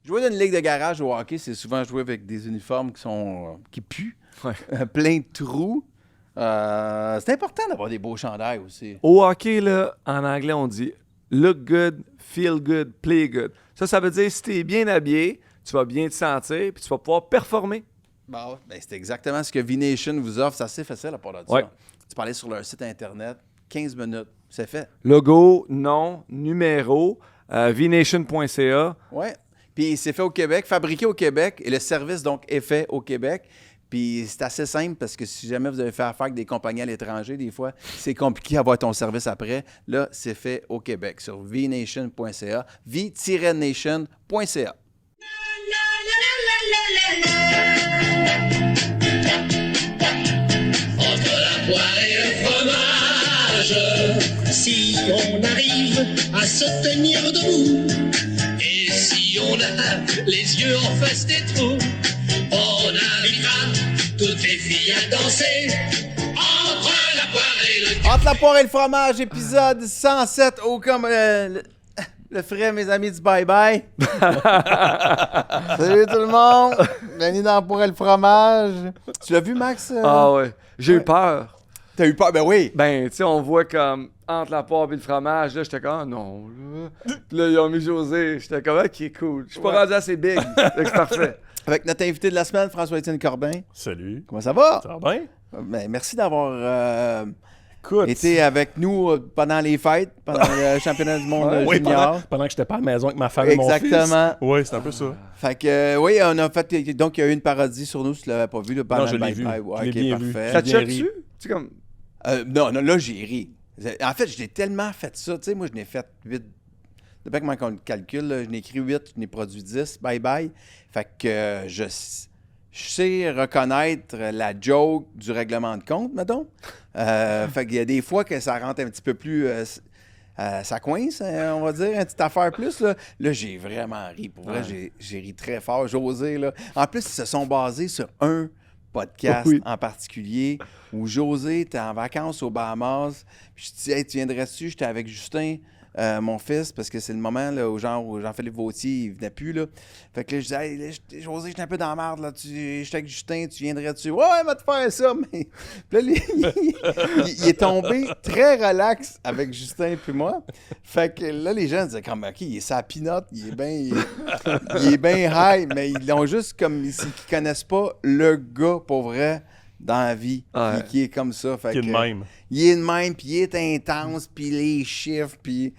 Jouer dans une ligue de garage au hockey, c'est souvent jouer avec des uniformes qui puent, Ouais. plein de trous. C'est important d'avoir des beaux chandails aussi. Au hockey, là, en anglais, on dit look good, feel good, play good. Ça veut dire si tu es bien habillé, tu vas bien te sentir puis tu vas pouvoir performer. Bon, ben, c'est exactement ce que V-Nation vous offre. C'est assez facile à part de ça. Ouais. Tu peux aller sur leur site Internet, 15 minutes, c'est fait. Logo, nom, numéro, vnation.ca. Oui. Puis c'est fait au Québec, fabriqué au Québec, et le service, donc, est fait au Québec. Puis c'est assez simple parce que si jamais vous avez fait affaire avec des compagnies à l'étranger, des fois, c'est compliqué d'avoir ton service après. Là, c'est fait au Québec sur vnation.ca, v-nation.ca. Entre la poire et le fromage, si on arrive à se tenir debout, et si on a les yeux en face des trous, on invitera toutes les filles à danser. Entre la poire et le... Entre la poire et le fromage, épisode 107, comme le frais, mes amis du bye-bye. Salut tout le monde, bienvenue dans la poire et le fromage. Tu l'as vu, Max? Ah ouais. J'ai eu Ouais. peur. T'as eu peur? Ben oui. Ben, tu sais, on voit comme entre la poire et le fromage, là, j'étais comme, ah non, là. Puis là, ils ont mis José. J'étais comme, ah, qui est cool. Je suis pas Ouais. rendu assez big. C'est parfait. Avec notre invité de la semaine, François-Étienne Corbin. Salut. Comment ça va? Ça va bien? Ben, merci d'avoir Écoute. été avec nous pendant les fêtes, pendant le championnat du monde Oui, junior. pendant que j'étais pas à la maison avec ma femme et mon fils. Exactement. Oui, c'est un peu ça. Fait que, oui, on a fait. Donc, il y a eu une parodie sur nous, si tu l'avais pas vu, là, pendant Non, je le l'ai vu. bye-bye. Ouais, Je l'ai ok, bien vu. parfait. Ça te bien choque ri. dessus? Tu sais, comme, Non, là, j'ai ri. En fait, je l'ai tellement fait ça. Tu sais, moi, je n'ai fait 8. Depuis que on calcule, là, je n'ai écrit 8, je n'ai produit 10. Bye-bye. Fait que je sais reconnaître la joke du règlement de compte, mettons. Fait qu'il y a des fois que ça rentre un petit peu plus... ça coince, on va dire, une petite affaire plus. Là j'ai vraiment ri. Pour vrai, j'ai ri très fort. José, là. En plus, ils se sont basés sur un podcast Oui. en particulier où José était en vacances aux Bahamas. Puis je dis, hey, tu viendrais-tu? J'étais avec Justin, mon fils, parce que c'est le moment là, où Jean-Philippe Vautier, il venait plus. Là. Fait que là, je disais, hey, là, José, j'étais un peu dans la merde. J'étais avec Justin, tu viendrais-tu? Ouais, va te faire ça. Mais... Puis là, il est tombé très relax avec Justin puis moi. Fait que là, les gens disaient, comme, OK, il est sa pinotte, il est bien high, mais ils l'ont juste comme, ils connaissent pas le gars pour vrai dans la vie, Ouais. qui est comme ça. Fait Qui est de que, même. il est de même, puis il est intense, puis les chiffres, puis...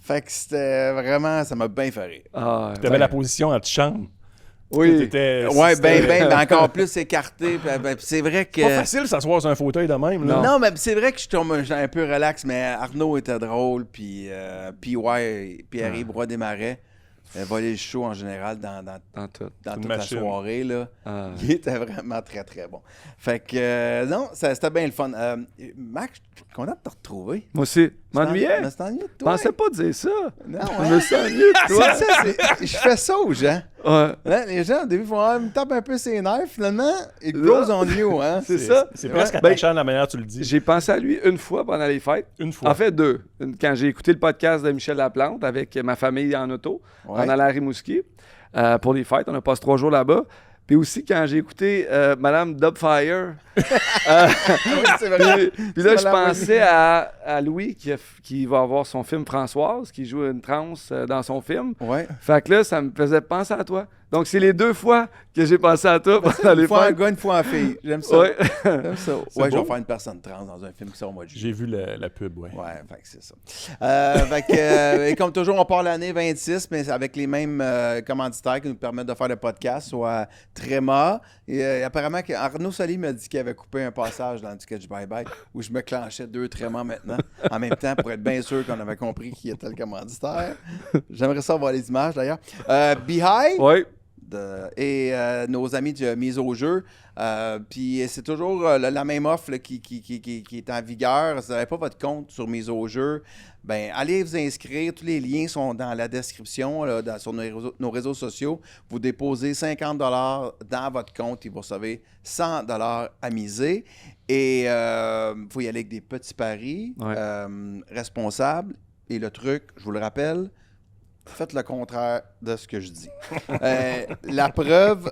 Fait que c'était vraiment... Ça m'a bien fait rire. ah, T'avais la position anti-chambre. oui. Ouais, c'était- ben, encore plus écarté. Puis c'est vrai que... Pas facile de s'asseoir sur un fauteuil de même. Là. Non, mais c'est vrai que je tombe un peu relax, mais Arnaud était drôle, puis Pierre-Yves Roy Desmarais volait le show en général dans Dans tout. toute une la machine. soirée, là. Ah. Il était vraiment très, très bon. Fait que, non, c'était bien le fun. Max, je suis content de te retrouver. Moi aussi. M'ennuyais? Mais c'est ennuyé de Je toi. pensais pas dire ça. Non, Je hein? me sens ennuyé de C'est toi. ça, je fais ça aux gens. Ouais. Hein, les gens, au début, font « me tape un peu ses nerfs. » Finalement, it goes on you, hein? C'est ça. C'est presque Ben, attachant de la manière dont tu le dis. J'ai pensé à lui une fois pendant les fêtes. Une fois. En fait, deux. Quand j'ai écouté le podcast de Michel Laplante avec ma famille en auto, Ouais. en allant à Rimouski, pour les fêtes. On a passé 3 jours là-bas. Puis aussi, quand j'ai écouté Madame Dubfire, C'est vrai. puis là, je Madame pensais à Louis qui va avoir son film Françoise, qui joue une transe dans son film. Ouais. Fait que là, ça me faisait penser à toi. Donc, c'est les 2 fois que j'ai pensé à toi pendant les Une fois un fêtes. gars, une fois un fille. J'aime ça. Ouais. J'aime ça. Ouais, je vais beau. faire une personne trans dans un film qui sort au mois de juillet. J'ai vu la pub, ouais. Ouais, fait que c'est ça. Fait que, et comme toujours, on part l'année 26, mais avec les mêmes commanditaires qui nous permettent de faire le podcast, soit Tréma. Et apparemment, Arnaud Soli m'a dit qu'il avait coupé un passage dans le sketch Bye Bye où je me clenchais 2 Tréma maintenant, en même temps, pour être bien sûr qu'on avait compris qui était le commanditaire. J'aimerais ça voir les images d'ailleurs. Beehive. Ouais. Et nos amis de Mise au jeu. Puis c'est toujours la même offre là, qui est en vigueur. Si vous n'avez pas votre compte sur Mise au jeu, ben allez vous inscrire. Tous les liens sont dans la description là, sur nos réseaux sociaux. Vous déposez 50$ dans votre compte et vous recevez 100$ à miser. Et il faut y aller avec des petits paris Ouais. responsables. Et le truc, je vous le rappelle, faites le contraire de ce que je dis. La preuve,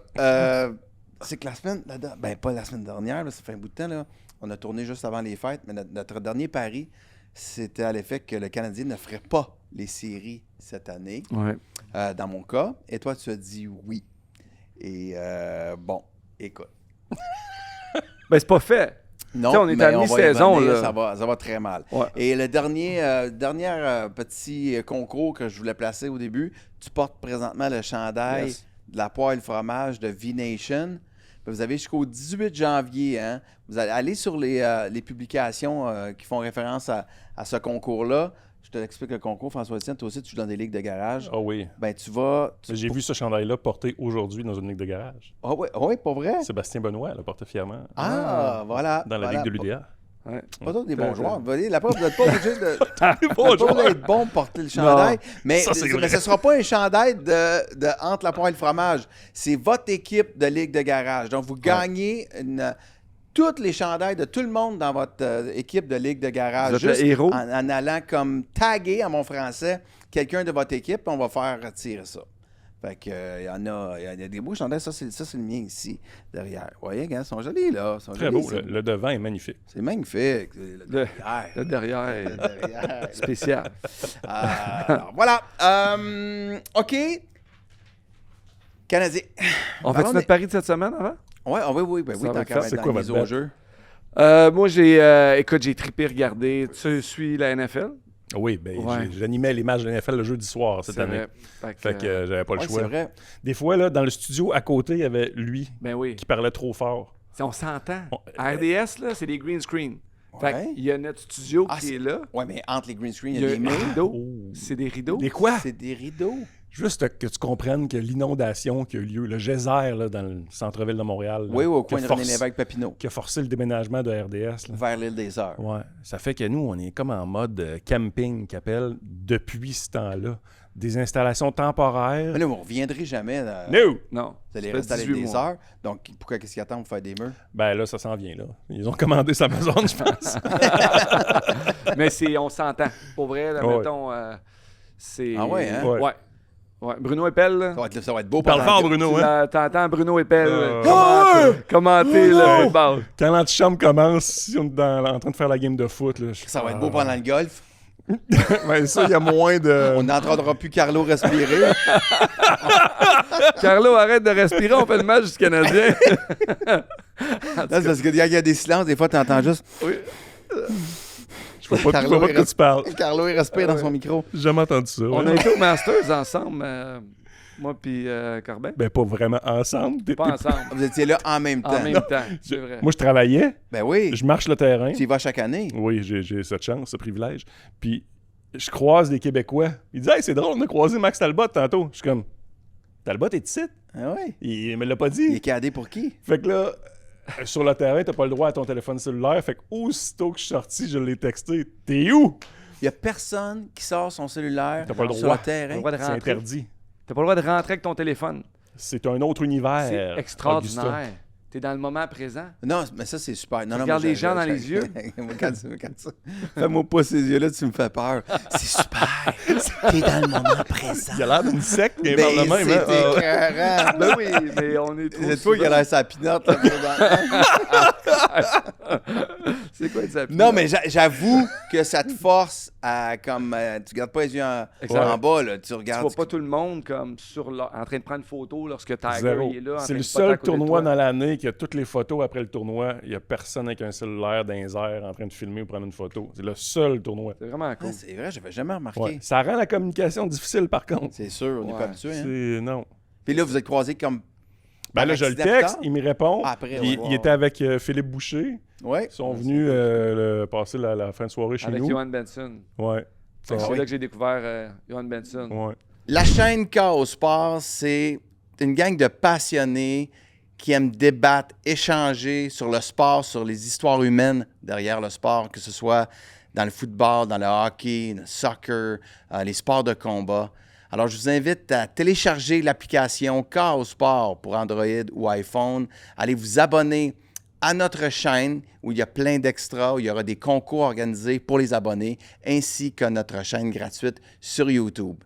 c'est que la semaine... pas la semaine dernière, là, ça fait un bout de temps, là, on a tourné juste avant les fêtes, mais notre dernier pari, c'était à l'effet que le Canadien ne ferait pas les séries cette année, dans mon cas. Et toi, tu as dit oui. Et bon, écoute. Ben, c'est pas fait. Non, t'sais, on est à mi-saison. Là. Ça va très mal. Ouais. Et le dernier petit concours que je voulais placer au début, tu portes présentement le chandail de la poêle fromage de V-Nation. Vous avez jusqu'au 18 janvier. Hein? Vous allez aller sur les publications qui font référence à ce concours-là. Je te l'explique le concours, François-Étienne. Toi aussi, tu joues dans des ligues de garage. Ah oui. Ben, tu vas... J'ai vu ce chandail-là porté aujourd'hui dans une ligue de garage. Ah oui, pas vrai? Sébastien Benoît l'a porté fièrement. Voilà. Dans la ligue de l'UDA. Ouais. Pas tous des bons joueurs. Vous voyez, la preuve, vous n'êtes pas obligé de... Bon Vous n'êtes pas être bon pour porter le chandail. Mais Ça, c'est ce vrai. ne sera pas un chandail de entre la poêle et le fromage. C'est votre équipe de ligue de garage. Donc, vous gagnez tous les chandails de tout le monde dans votre équipe de ligue de garage. Vous êtes le héros. En allant comme taguer en mon français quelqu'un de votre équipe, on va faire retirer ça. Fait que, il y a des beaux chandails. Ça, c'est le mien ici, derrière. Vous voyez, ils sont jolis, là. Ils sont Très jolis, beau. ça. Le devant est magnifique. C'est magnifique. Le derrière est spécial. Alors, voilà. OK. Canadien. On fait notre pari de cette semaine avant? Oui, Ça tant va être qu'à fait. être C'est dans quoi les votre mises au bet? jeu. Moi, j'ai trippé regarder. Tu suis la NFL? Oui, ben Ouais. j'animais les matchs de l'NFL le jeudi soir cette année. Vrai. Fait que j'avais pas le Ouais, choix. c'est vrai. Des fois, là, dans le studio à côté, il y avait lui Ben oui. qui parlait trop fort. On s'entend. À RDS, là, c'est des green screen. Fait Ouais. qu'il y a notre studio Ah, qui est là. Oui, mais entre les green screens, il Il y a des des murs. rideaux. Oh. C'est des rideaux. Des quoi? C'est des rideaux. Juste que tu comprennes que l'inondation qui a eu lieu, le geyser là, dans le centre-ville de Montréal, là, Oui, au qui a coin de René forcé- Lévesque-Papineau, qui a forcé le déménagement de RDS. Là. vers l'île des Heures. Ouais. Ça fait que nous, on est comme en mode camping qu'appelle depuis ce temps-là. Des installations temporaires. Mais là, vous ne reviendrez jamais. No! Non. Vous allez Ça fait rester à l'île 18 des mois. Heures. Donc, pourquoi qu'est-ce qu'ils attendent pour faire des murs? Ben là, ça s'en vient là. Ils ont commandé sa maison, je pense. Mais on s'entend. Pour vrai, là, Ouais. mettons, c'est... Ah ouais, hein? Ouais. Ouais. Bruno Eppel, là. Ça va être beau. Parle pendant fort, que- Bruno, Tu hein? T'entends Bruno Eppel Ah! commenter le football. Quand l'antichambre commence, si on est en train de faire la game de foot, là, Ça va être beau pendant le golf. Ben ça, il y a moins de... On n'entendra plus Carlo respirer. Carlo, arrête de respirer, on fait le match du Canadien. Là, c'est parce que quand il y a des silences, des fois, tu entends juste Oui. Je vois pas, je vois pas de quoi tu parles. Carlo, il respire dans son micro. J'ai jamais entendu ça. On ouais. a été au Masters ensemble, moi puis Corbin. Ben pas vraiment ensemble. Pas ensemble, Vous étiez là en même temps. en même temps, c'est vrai. Moi, je travaillais, Ben oui. je marche le terrain. Tu y vas chaque année. Oui, j'ai cette chance, ce privilège. Puis, je croise des Québécois. Ils disent « Hey, c'est drôle, on a croisé Max Talbot tantôt. » Je suis comme « Talbot est ici? Ah oui. Il me l'a pas Il dit. est cadé pour qui? » Fait que là, sur le terrain, t'as pas le droit à ton téléphone cellulaire. Fait que aussitôt que je suis sorti, je l'ai texté. « T'es où? Il n'y a personne qui sort son cellulaire T'as pas le sur droit. le terrain. T'as pas le droit de C'est rentrer. interdit. T'as pas le droit de rentrer avec ton téléphone. C'est un autre univers. C'est extraordinaire. Augusta. T'es dans le moment présent. Non, mais ça, c'est super. Non, regardes les gens dans les yeux. Fais-moi pas ces yeux-là, tu me fais peur. C'est super. T'es dans le moment présent. Il a l'air d'une secte, mais il Ben, parle de même. c'est Hein? écœurant. Ben oui, mais on est trop C'est toi qui a l'air sa pinotte. là, C'est quoi ça? Non, mais j'avoue que ça te force à, comme, tu gardes pas les yeux Exact. en bas, là. Tu Tu regardes. vois pas tout le monde comme en train de prendre une photo lorsque Tiger Zéro. il est là. en C'est train le de spotter à seul côté de tournoi toi. dans l'année qui a toutes les photos après le tournoi. Il n'y a personne avec un cellulaire dans les airs en train de filmer ou prendre une photo. C'est le seul tournoi. C'est vraiment cool. Ah, c'est vrai, j'avais jamais remarqué. Ouais. Ça rend la communication difficile par contre. C'est sûr, on n'est Ouais. pas habitué. Hein? C'est... Non. Puis là, vous êtes croisés comme. Ben là, par je le accident texte, plus tard? il me répond. Après, il, ouais. il était avec Philippe Boucher. Ouais. Ils sont venus passer la fin de soirée chez Avec nous. Johan Benson. Ouais. Fait que Ah c'est oui. là que j'ai découvert Johan Benson. Ouais. La chaîne Chaos Sport, c'est une gang de passionnés qui aiment débattre, échanger sur le sport, sur les histoires humaines derrière le sport, que ce soit dans le football, dans le hockey, le soccer, les sports de combat. Alors, je vous invite à télécharger l'application Chaos Sport pour Android ou iPhone. Allez vous abonner à notre chaîne où il y a plein d'extras, où il y aura des concours organisés pour les abonnés, ainsi que notre chaîne gratuite sur YouTube.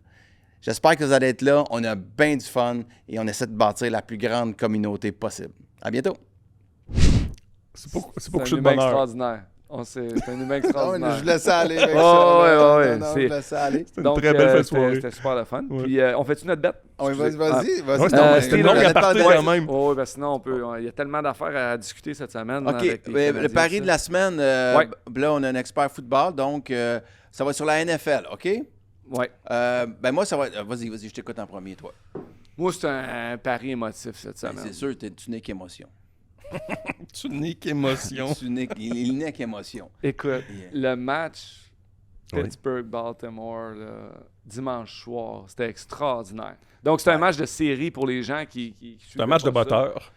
J'espère que vous allez être là. On a bien du fun et on essaie de bâtir la plus grande communauté possible. À bientôt. C'est pas C'est coucher un de humain bonheur. extraordinaire. C'est un humain extraordinaire. Je laisse aller avec Ouais, ça. là. ouais. Non, C'est- je laisse aller. C'était une très belle fin de soirée. C'était super le fun. Ouais. Puis, on fait-tu notre bête? Oui, vas-y. Ouais, vas-y. c'était une longue aparté quand même. Oh, ben sinon, il y a tellement d'affaires à discuter cette semaine. OK, avec les le Canadiens, pari ça. de la semaine, Ouais. là, on a un expert football, donc ça va sur la NFL, OK? Ouais. Ben moi, ça va être... Vas-y, je t'écoute en premier, toi. Moi, c'est un pari émotif cette Ben, semaine. c'est sûr, tu n'es qu'émotion. Tu n'es qu'émotion. Il n'est qu'émotion. Écoute, Yeah. le match Oui. Pittsburgh-Baltimore, là, dimanche soir, c'était extraordinaire. Donc, c'est un match de série pour les gens qui C'est un match de suivaient pas ça. batteur.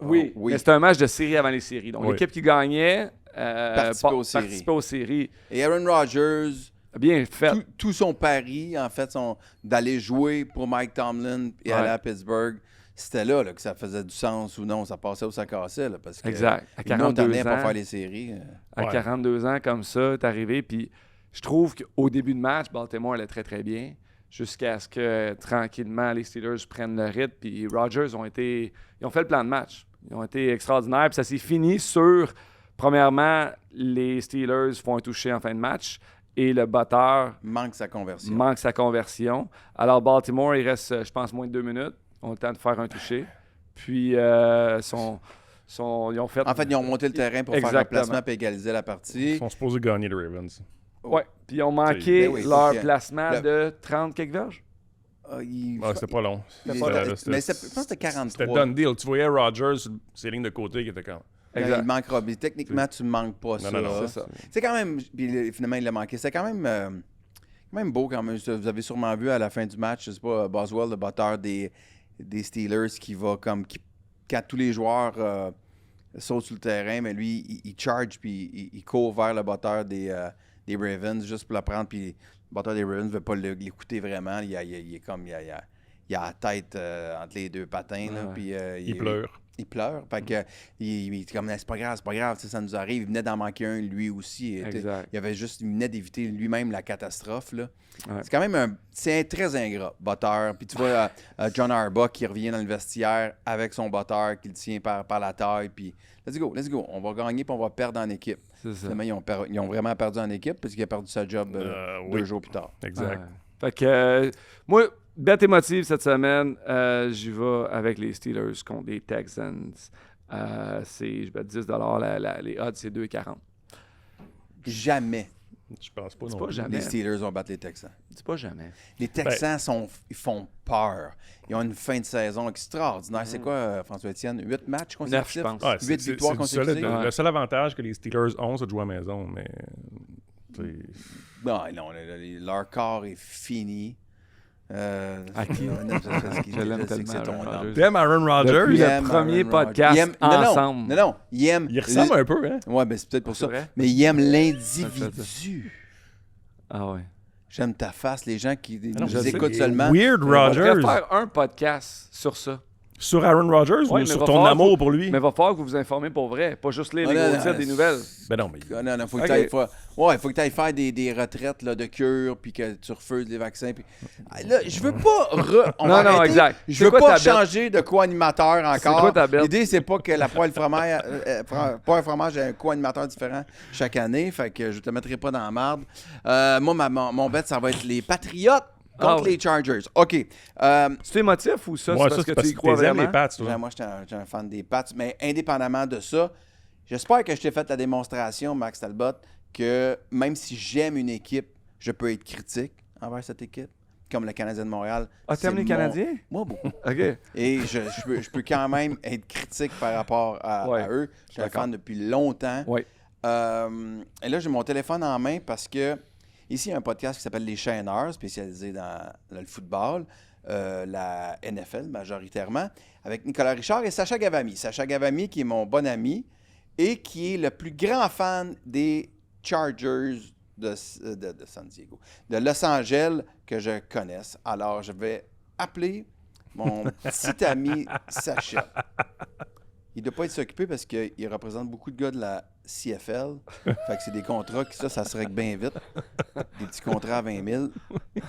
Oui, Oui. mais c'est un match de série avant les séries. Donc, Oui. l'équipe qui gagnait Participait aux séries. participait aux séries. Et Aaron Rodgers, Bien fait. tout son pari, en fait, d'aller jouer pour Mike Tomlin et aller Ouais. à Pittsburgh, c'était là que ça faisait du sens ou non, ça passait ou ça cassait. Là, parce que Exact. À ils n'ont 42 pas ans. faire les séries. À Ouais. 42 ans, comme ça, t'es arrivé. Puis je trouve qu'au début de match, Baltimore allait très, très bien. Jusqu'à ce que, tranquillement, les Steelers prennent le rythme. Puis Rodgers ils ont fait le plan de match. Ils ont été extraordinaires. Puis ça s'est fini sur, premièrement, les Steelers font un toucher en fin de match. Et le batteur Manque sa conversion. manque sa conversion. Alors, Baltimore, il reste, je pense, moins de 2 minutes. Ils ont le temps de faire un toucher. Puis, ils ont fait... En fait, ils ont monté le terrain pour faire un Exactement. placement et égaliser la partie. Ils sont supposés gagner les Ravens. Ouais. Puis, ils ont manqué Ben oui, leur ok. placement Le- de 30 quelques verges. C'était pas long. Mais C'était- je pense que c'était 43. C'était done deal. Tu voyais Rodgers sur ses lignes de côté qui étaient comme... Il manquera. Mais techniquement, tu ne manques pas ça. non, C'est ça. C'est quand même. Puis finalement, il l'a manqué. C'est quand même beau quand même. Vous avez sûrement vu à la fin du match, je sais pas, Boswell, le batteur des Steelers, qui va comme. Quand tous les joueurs sautent sur le terrain, mais lui, il charge puis il court vers le batteur des Ravens juste pour le prendre. Puis le batteur des Ravens ne veut pas l'écouter vraiment. Il est comme. Il a la tête entre les deux patins. Là, Ouais. puis, Il pleure. Il pleure. Fait que, il est comme, c'est pas grave, ça nous arrive. Il venait d'en manquer un lui aussi. Exact. Il venait d'éviter lui-même la catastrophe. Là. Ouais. C'est quand même c'est très ingrat, batteur. Puis tu vois John Harbaugh qui revient dans le vestiaire avec son batteur, qui le tient par la taille. Puis let's go, on va gagner puis on va perdre en équipe. C'est ça. Finalement, ils ont vraiment perdu en équipe parce qu'il a perdu sa job 2 oui. jours plus tard. Exact. Ouais. Fait que, moi, bête émotive cette semaine, j'y vais avec les Steelers contre les Texans. Je vais 10 les odds, c'est 2,40. Jamais Je pense pas C'est non pas plus. jamais. les Steelers vont battre les Texans. Dis pas jamais. Les Texans ils font peur. Ils ont une fin de saison extraordinaire. C'est quoi, François-Étienne? 8 matchs consécutifs? je pense. Ouais, 8 victoires du solide. consécutives? Ouais. Le seul avantage que les Steelers ont, c'est de jouer à la maison, mais... Non, leur corps est fini. À qui? Je l'aime tellement, Aaron Rodgers. T'aimes Aaron Rodgers? Depuis Il le aime premier Aaron Rodgers. podcast Il aime- ensemble. Non, il aime... Il ressemble un peu, hein? Ouais, ben c'est peut-être pour C'est ça. vrai? Mais il aime l'individu. Ah ouais. J'aime ta face, les gens qui non, nous je sais, écoutent il est seulement. Weird On pourrait Rodgers. faire un podcast sur ça. Sur Aaron Rodgers Ouais, mais ou sur va ton falloir amour que- pour lui? Mais il va falloir que vous vous informez pour vrai. Pas juste lire les Ah, non, gros non, titres des nouvelles. Ben non, mais... Non, faut que Ok. t'ailles faut que tu ailles faire des retraites là, de cure puis que tu refuses les vaccins. Puis... Là, je veux pas... on Non, va non, arrêter. exact. Je C'est veux quoi pas ta bête? changer de co-animateur encore. quoi ta bête? L'idée, c'est pas que la poêle fromage, poêle fromage ait un co-animateur différent chaque année. Fait que je te mettrai pas dans la marde. Moi, mon bet, ça va être les Patriotes contre Ah oui. les Chargers. OK. C'est émotif ou ça? Moi, c'est ça, parce que tu y que crois t'aimes vraiment? les Pats, toi. Moi, j'étais un fan des Pats, mais indépendamment de ça, j'espère que je t'ai fait la démonstration, Max Talbot, que même si j'aime une équipe, je peux être critique envers cette équipe, comme le Canadien de Montréal. Ah, t'aimes C'est les Canadiens? Moi, beaucoup. OK. Et je peux quand même être critique par rapport à Ouais, eux. Je suis un fan depuis longtemps. Oui. Et là, j'ai mon téléphone en main parce que ici, il y a un podcast qui s'appelle Les Chaîneurs, spécialisé dans le football, la NFL majoritairement, avec Nicolas Richard et Sacha Gavami. Sacha Gavami, qui est mon bon ami et qui est le plus grand fan des Chargers de San Diego, de Los Angeles que je connaisse. Alors, je vais appeler mon petit ami Sacha. Il ne doit pas être occupé parce qu'il représente beaucoup de gars de la CFL. Fait que c'est des contrats qui, ça se règle bien vite. Des petits contrats à 20 000.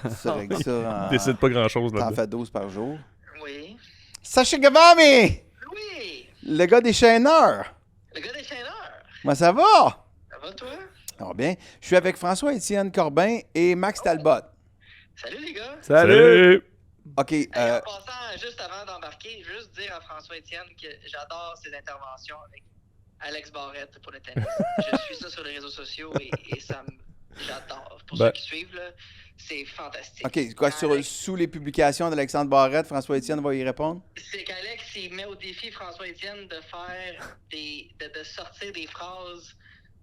Ça règle ça Il décide pas grand-chose T'en là-dedans. fais 12 par jour. Oui. Sacha Gavami! Oui! Le gars des chaîneurs. Le gars des chaîneurs. Comment ça va? Ça va, toi? Ça va bien. Je suis avec François-Étienne Corbin et Max Talbot. Salut, les gars. Salut! OK. Hey, en passant, juste avant d'embarquer, je veux juste dire à François-Étienne que j'adore ses interventions avec Alex Barrette pour le tennis. Je suis ça sur les réseaux sociaux et ça me... J'adore. Pour ceux qui suivent, là, c'est fantastique. OK. Quoi, sous les publications d'Alexandre Barrette, François-Étienne va y répondre? C'est qu'Alex, il met au défi François-Étienne de faire de sortir des phrases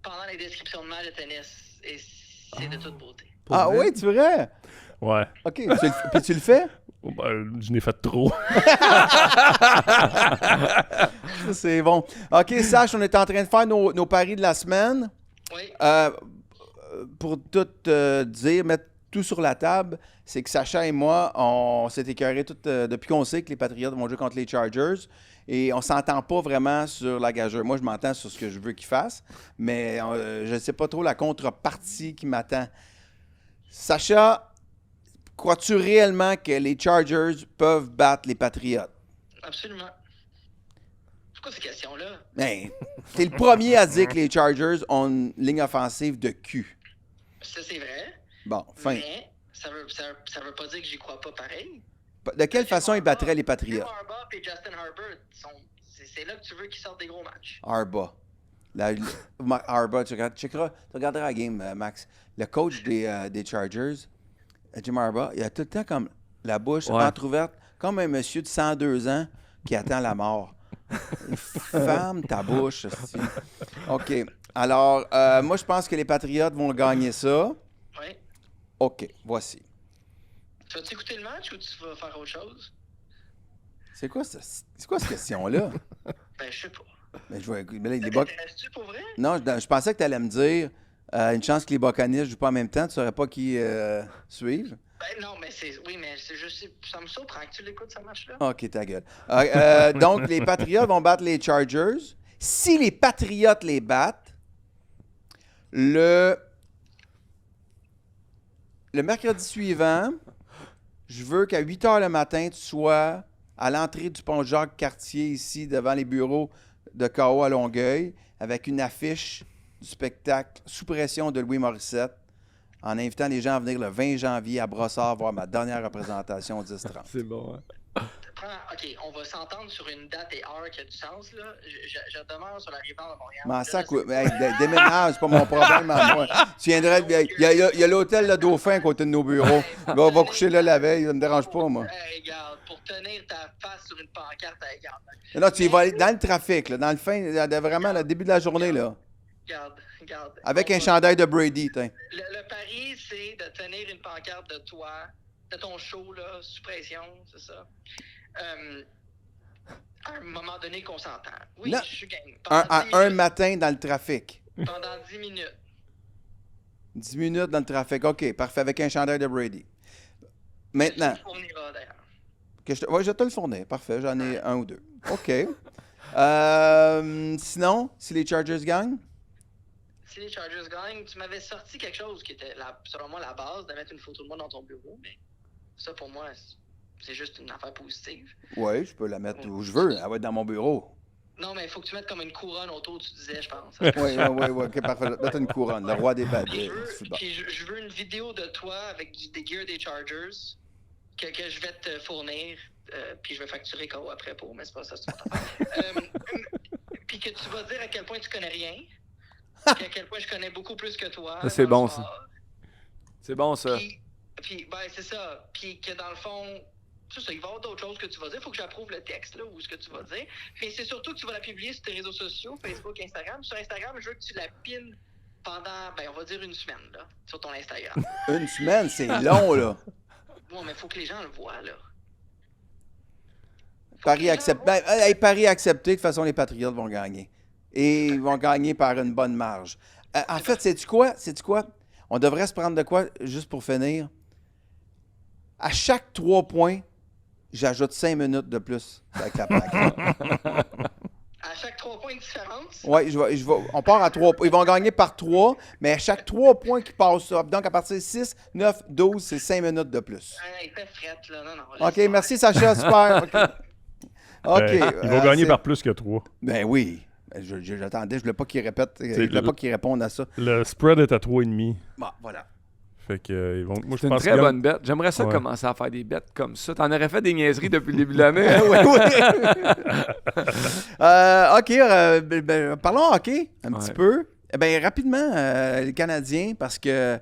pendant les descriptions de matchs de tennis. Et c'est de toute beauté. Ah oui, tu verrais? Ouais. OK. Puis tu le fais? Oh, ben, je n'ai fait trop. C'est bon. OK, Sach, on est en train de faire nos paris de la semaine. Oui. Pour tout dire, mettre tout sur la table, c'est que Sacha et moi, on s'est écœurés depuis qu'on sait que les Patriots vont jouer contre les Chargers. Et on s'entend pas vraiment sur la gageure. Moi, je m'entends sur ce que je veux qu'ils fassent, mais je ne sais pas trop la contrepartie qui m'attend. Sacha, crois-tu réellement que les Chargers peuvent battre les Patriots? Absolument. C'est quoi ces questions-là? Ben, t'es le premier à dire que les Chargers ont une ligne offensive de cul. Ça, c'est vrai. Bon, fin. Mais ça veut pas dire que j'y crois pas pareil. De quelle façon ils battraient les Jim Patriots? Harbaugh et Justin Herbert, c'est là que tu veux qu'ils sortent des gros matchs. Harbaugh. Harbaugh, tu regarderas la game, Max. Le coach des Chargers, Jim Harbaugh, il a tout le temps comme la bouche entrouverte, comme un monsieur de 102 ans qui attend la mort. Ferme ta bouche, aussi. OK. Alors, moi, je pense que les Patriots vont gagner ça. Oui. OK, voici. Tu vas-tu écouter le match ou tu vas faire autre chose? C'est quoi cette question-là? Ben, je sais pas. Mais je vais, mais là, T'intéresses-tu pour vrai? Non, je pensais que tu allais me dire une chance que les Buccaneers ne jouent pas en même temps, tu ne saurais pas qui suivre. Ben non, mais c'est juste, ça me surprend que tu l'écoutes, ce match-là. OK, ta gueule. Donc, les Patriots vont battre les Chargers. Si les Patriots les battent, le mercredi suivant, je veux qu'à 8 h le matin, tu sois à l'entrée du pont Jacques-Cartier, ici, devant les bureaux de KO à Longueuil, avec une affiche du spectacle Sous pression de Louis Morissette, en invitant les gens à venir le 20 janvier à Brossard voir ma dernière représentation au 10-30. C'est bon, hein? OK, on va s'entendre sur une date et heure qui a du sens, là. Je demeure sur la rive de Montréal. Mais ça, déménage, c'est pas mon problème à moi. Tu viendrais, il y a l'hôtel Le Dauphin à côté de nos bureaux. On va coucher là la veille, ça ne me dérange pas, moi. Regarde, pour tenir ta face sur une pancarte, regarde. Là, tu y vas aller dans le trafic, là, dans le fin, vraiment, le début de la journée, là. Regarde. Avec un chandail de Brady, tiens. Le pari, c'est de tenir une pancarte de toi, de ton show, là, sous pression, c'est ça. À un moment donné qu'on s'entend. Oui, Non. je suis game. Un matin dans le trafic. Pendant 10 minutes. 10 minutes dans le trafic. OK, parfait, avec un chandail de Brady. Maintenant. Tu me fourniras, d'ailleurs. Je vais te le fournir. Parfait, j'en ai un ou deux. OK. Sinon, si les Chargers gagnent? Si les Chargers gagnent, tu m'avais sorti quelque chose qui était, selon moi, la base, de mettre une photo de moi dans ton bureau, mais ça, pour moi, c'est juste une affaire positive. Oui, je peux la mettre où je veux. Elle va être dans mon bureau. Non, mais il faut que tu mettes comme une couronne autour, tu disais, je pense. Oui, OK, parfait. Mettre une couronne, le roi des badges. Puis je veux une vidéo de toi avec des gears des Chargers que je vais te fournir, puis je vais facturer KO après pour, mais c'est pas ça, c'est pas puis que tu vas dire à quel point tu connais rien, puis à quel point je connais beaucoup plus que toi. Ça, c'est bon, ça. C'est bon, ça. Puis ben, c'est ça. Puis que dans le fond, il va y avoir d'autres choses que tu vas dire. Il faut que j'approuve le texte, là, ou ce que tu vas dire. Mais c'est surtout que tu vas la publier sur tes réseaux sociaux, Facebook, Instagram. Sur Instagram, je veux que tu la pines pendant, on va dire une semaine, là, sur ton Instagram. Une semaine, c'est long, là. Bon, mais il faut que les gens le voient, là. Pari accepté. Pari accepté. De toute façon, les Patriots vont gagner. Et ils vont gagner par une bonne marge. En fait, sais-tu quoi? On devrait se prendre de quoi, juste pour finir? À chaque 3 points, j'ajoute 5 minutes de plus avec la plaque. À chaque 3 points de différence. Oui, on part à 3 points. Ils vont gagner par 3, mais à chaque 3 points qui passent, donc à partir de 6, 9, 12, c'est 5 minutes de plus. Ah, il fait frette, là. Non. OK, merci Sacha, super. OK. Ils vont gagner par plus que 3. Ben oui. J'attendais, je voulais pas qu'ils répètent, je voulais pas qu'ils répondent à ça. Le spread est à 3,5. Bon, voilà. Fait que, ils vont... Moi, C'est une très bonne bête. J'aimerais ça commencer à faire des bêtes comme ça. T'en aurais fait des niaiseries depuis le début de l'année. OK, parlons hockey un petit peu. Rapidement, les Canadiens, parce que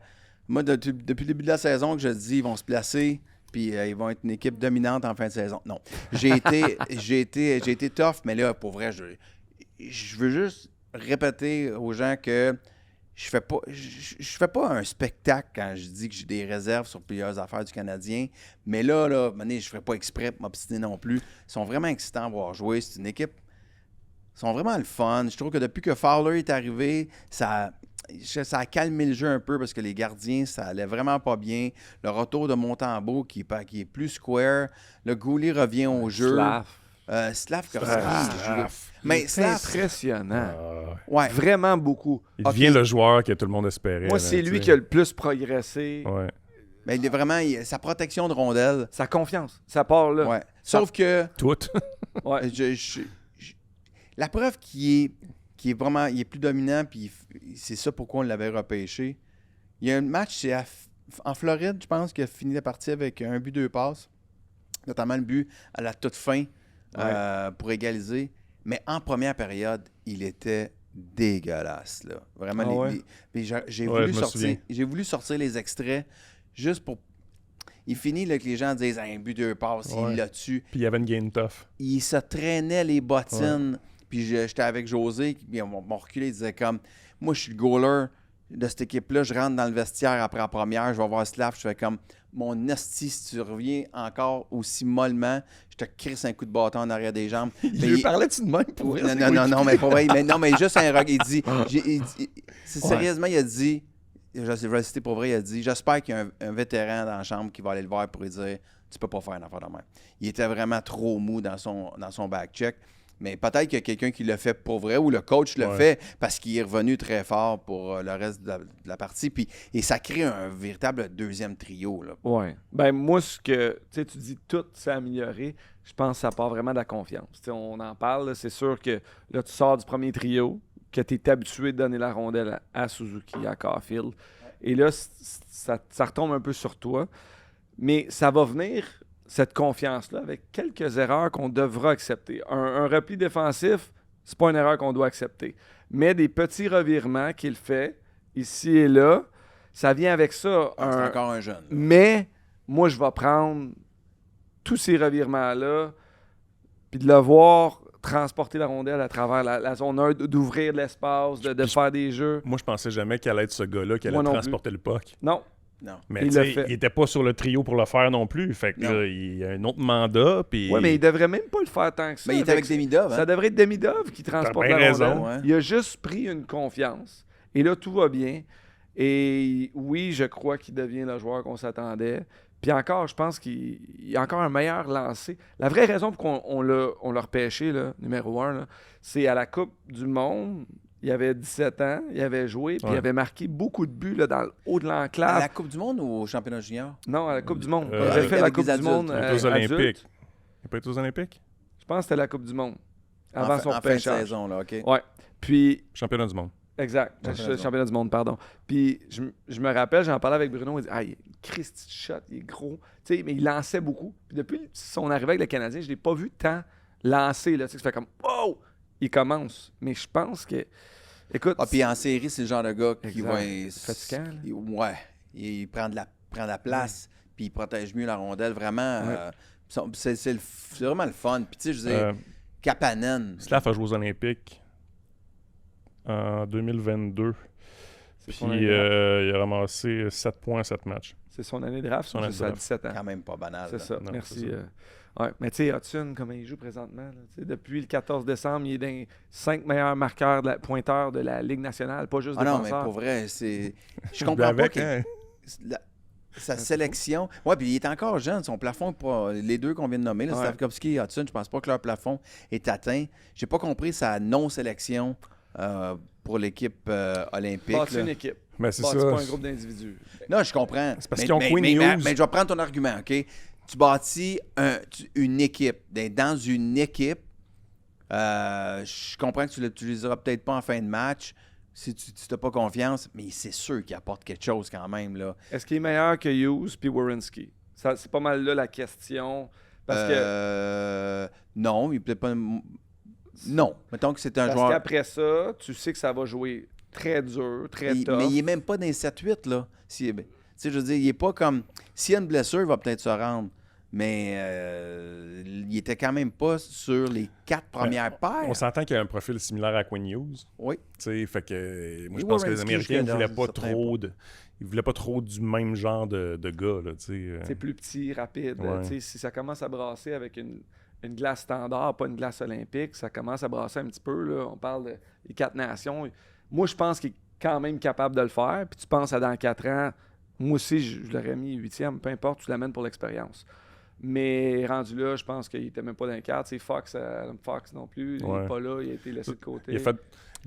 moi, depuis le début de la saison, que je dis, ils vont se placer, puis ils vont être une équipe dominante en fin de saison. Non. J'ai été tough, mais là, pour vrai, je veux juste répéter aux gens que je fais pas un spectacle quand je dis que j'ai des réserves sur plusieurs affaires du Canadien. Mais là, je ferai pas exprès pour m'obstiner non plus. Ils sont vraiment excitants à voir jouer. C'est une équipe. Ils sont vraiment le fun. Je trouve que depuis que Fowler est arrivé, ça a calmé le jeu un peu parce que les gardiens, ça allait vraiment pas bien. Le retour de Montembeault qui est plus square. Le Goulet revient au jeu. Slav. Mais c'est impressionnant. Ouais. Vraiment beaucoup. Il devient le joueur que tout le monde espérait. Moi, c'est lui qui a le plus progressé. Ouais. Mais il est vraiment sa protection de rondelle. Sa confiance. Ça part là. Ouais. Sauf que. Tout. Ouais. La preuve qu'il est plus dominant, puis c'est ça pourquoi on l'avait repêché. Il y a un match, c'est en Floride, je pense, qui a fini la partie avec un but, 2 passes. Notamment le but à la toute fin. Pour égaliser. Mais en première période, il était dégueulasse. Là. Vraiment, j'ai voulu sortir les extraits juste pour... Il finit là, que les gens disent un but, 2 passes, il l'a tué. Puis il y avait une game tough. Il se traînait les bottines. Puis j'étais avec José, puis on reculé, il disait comme... Moi, je suis le goaler de cette équipe-là, je rentre dans le vestiaire après la première, je vais voir Slav, je fais comme... Mon esti, si tu reviens encore aussi mollement, je te crisse un coup de bâton en arrière des jambes. Il parlait-tu de même pour vrai? Non, mais pour vrai, mais juste un rock. Il dit, sérieusement, il a dit, je vais le citer pour vrai, il a dit, j'espère qu'il y a un vétéran dans la chambre qui va aller le voir pour lui dire, tu peux pas faire une affaire de même. Il était vraiment trop mou dans son back-check. Mais peut-être qu'il y a quelqu'un qui l'a fait pour vrai ou le coach le fait parce qu'il est revenu très fort pour le reste de la partie. Et ça crée un véritable deuxième trio. Oui. Ben moi, tu dis tout s'est amélioré. Je pense que ça part vraiment de la confiance. T'sais, on en parle. Là, c'est sûr que là, tu sors du premier trio, que tu es habitué de donner la rondelle à Suzuki, à Caulfield. Et là, ça retombe un peu sur toi. Mais ça va venir... cette confiance-là, avec quelques erreurs qu'on devra accepter. Un repli défensif, c'est pas une erreur qu'on doit accepter. Mais des petits revirements qu'il fait, ici et là, ça vient avec ça. C'est encore un jeune. Là. Mais, moi, je vais prendre tous ces revirements-là, puis de le voir transporter la rondelle à travers la zone 1, d'ouvrir de l'espace, de faire des jeux. Moi, je pensais jamais qu'il allait être ce gars-là qui allait transporter le puck. Non. Mais il n'était pas sur le trio pour le faire non plus. Fait que là, il a un autre mandat. Puis... Oui, mais il devrait même pas le faire tant que ça. Mais il est avec Demidov. Ça devrait être Demidov qui transporte la rondelle. Ouais. Il a juste pris une confiance. Et là, tout va bien. Et oui, je crois qu'il devient le joueur qu'on s'attendait. Puis encore, je pense qu'il y a encore un meilleur lancé. La vraie raison pour qu'on l'a repêché, là, numéro 1, là, c'est à la Coupe du Monde. Il avait 17 ans, il avait joué, puis il avait marqué beaucoup de buts là, dans le haut de l'enclave. À la Coupe du Monde ou au championnat junior? Non, à la Coupe du Monde. Il avait fait la Coupe du Monde. Il était aux Olympiques. Il n'a pas été aux Olympiques? Je pense que c'était la Coupe du Monde. Avant son repêchage. En fin de saison, là, OK. Ouais. Puis... Championnat du monde. Exact. Championnat du monde, pardon. Puis je me rappelle, j'en parlais avec Bruno, il dit « Ah, il est Christy de shot, il est gros. » Tu sais, mais il lançait beaucoup. Puis depuis son arrivée avec le Canadien, je ne l'ai pas vu tant lancer. Là, tu sais, ça fait comme « Wow! » Il commence. Mais je pense que... Écoute... Ah, puis en série, c'est le genre de gars qui va... Fatigant, là. Ouais. Il prend de la place, puis il protège mieux la rondelle. Vraiment, c'est vraiment le fun. Puis tu sais, je veux dire, Kapanen... Slav a joué aux Olympiques en 2022. Puis il a ramassé 7 points à 7 matchs. C'est son année de draft, son année de draft. 17 ans. Quand même pas banal. C'est ça, non, merci. c'est ça. Ouais. Mais tu sais, Hudson, comment il joue présentement, là, depuis le 14 décembre, il est dans les 5 meilleurs marqueurs, pointeurs de la Ligue nationale, pas juste non, défenseur. mais pour vrai, c'est... Je comprends pas que... sa sélection. Oui, puis il est encore jeune. Son plafond, pas, les deux qu'on vient de nommer, là, Ouais. Stavkovski et Hudson, je pense pas que leur plafond est atteint. J'ai pas compris sa non-sélection pour l'équipe olympique. Bâtis là. une équipe. Mais c'est Bâtis ça. pas un groupe d'individus. Non, je comprends. C'est parce Mais- qu'ils ont mais- Quinn mais- Hughes. mais je vais prendre ton argument, OK? Tu bâtis une équipe. Dans une équipe, je comprends que tu l'utiliseras peut-être pas en fin de match si tu n'as pas confiance, mais c'est sûr qu'il apporte quelque chose quand même. Là. Est-ce qu'il est meilleur que Hughes puis Werenski? Ça, c'est pas mal là la question. Parce que Non, il peut pas... Non. Mettons que c'est un Parce joueur... qu'après ça, tu sais que ça va jouer très dur, très tough. Mais il n'est même pas dans les 7-8, là. Tu sais, je veux dire, il n'est pas comme... S'il y a une blessure, il va peut-être se rendre. Mais il était quand même pas sur les 4 premières paires. On s'entend qu'il a un profil similaire à Quinn Hughes. Oui. Tu sais, fait que moi, Et je pense que les Werenski, Américains ne jusqu'à voulaient dans pas un certain trop ils voulaient pas trop du même genre de gars, là, tu sais. C'est plus petit, rapide. Ouais. Tu sais, si ça commence à brasser avec une glace standard, pas une glace olympique, ça commence à brasser un petit peu. Là. On parle des 4 nations. Moi, je pense qu'il est quand même capable de le faire. Puis tu penses à dans 4 ans, moi aussi, je l'aurais mis 8e, peu importe, tu l'amènes pour l'expérience. Mais rendu là, je pense qu'il n'était même pas dans les 4. C'est Fox, Adam Fox non plus. Il Ouais. n'est pas là, il a été laissé de côté. Il a fait...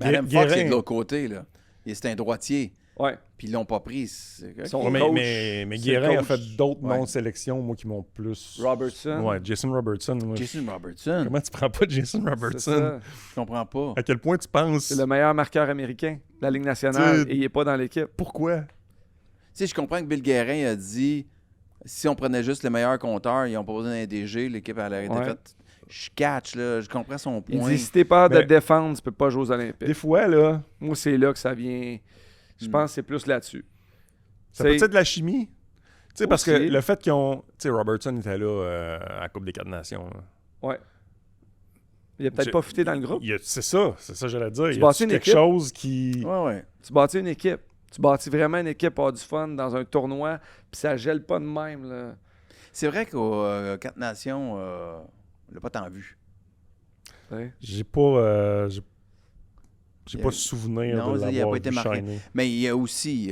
Adam Fox est de l'autre côté, là. C'est un droitier. Ouais. Puis ils l'ont pas pris. C'est- Son Ouais, mais, coach, mais c'est Guérin le a coach. fait d'autres Ouais. non-sélections, moi, qui m'ont plus... Robertson. Ouais, Jason Robertson. moi, Jason Robertson. Comment tu prends pas Jason C'est Robertson? ça. Je comprends pas. À quel point tu penses... C'est le meilleur marqueur américain de la Ligue nationale Tu- et il n'est pas dans l'équipe. Pourquoi? Tu sais, je comprends que Bill Guérin a dit si on prenait juste les meilleurs compteurs, ils n'ont pas besoin d'un DG, l'équipe elle aurait été Ouais. faite. Je catch, là. Je comprends son Il point. dit si t'es peur de Mais- te défendre, tu peux pas jouer aux Olympiques. Des fois, là, Moi, c'est là que ça vient. Je pense que c'est plus là-dessus. ça peut C'est- être de la chimie. Tu sais, parce que Aussi. le fait qu'ils ont... Tu sais, Robertson était là à la Coupe des 4 Nations. là. Ouais. Il a peut-être J'ai- pas fité dans le groupe. C'est ça que j'allais dire. Il y bâtis a une quelque équipe. chose qui... Ouais, ouais. Tu bâtis une équipe. Tu bâtis vraiment une équipe pour avoir du fun dans un tournoi, puis ça gèle pas de même. Là. C'est vrai qu'aux 4 Nations, on l'a pas tant vu. Ouais. J'ai pas... J'ai Il y a- pas souvenir Non, de il a l'avoir pas été vu marqué. shiner. Mais il y a aussi.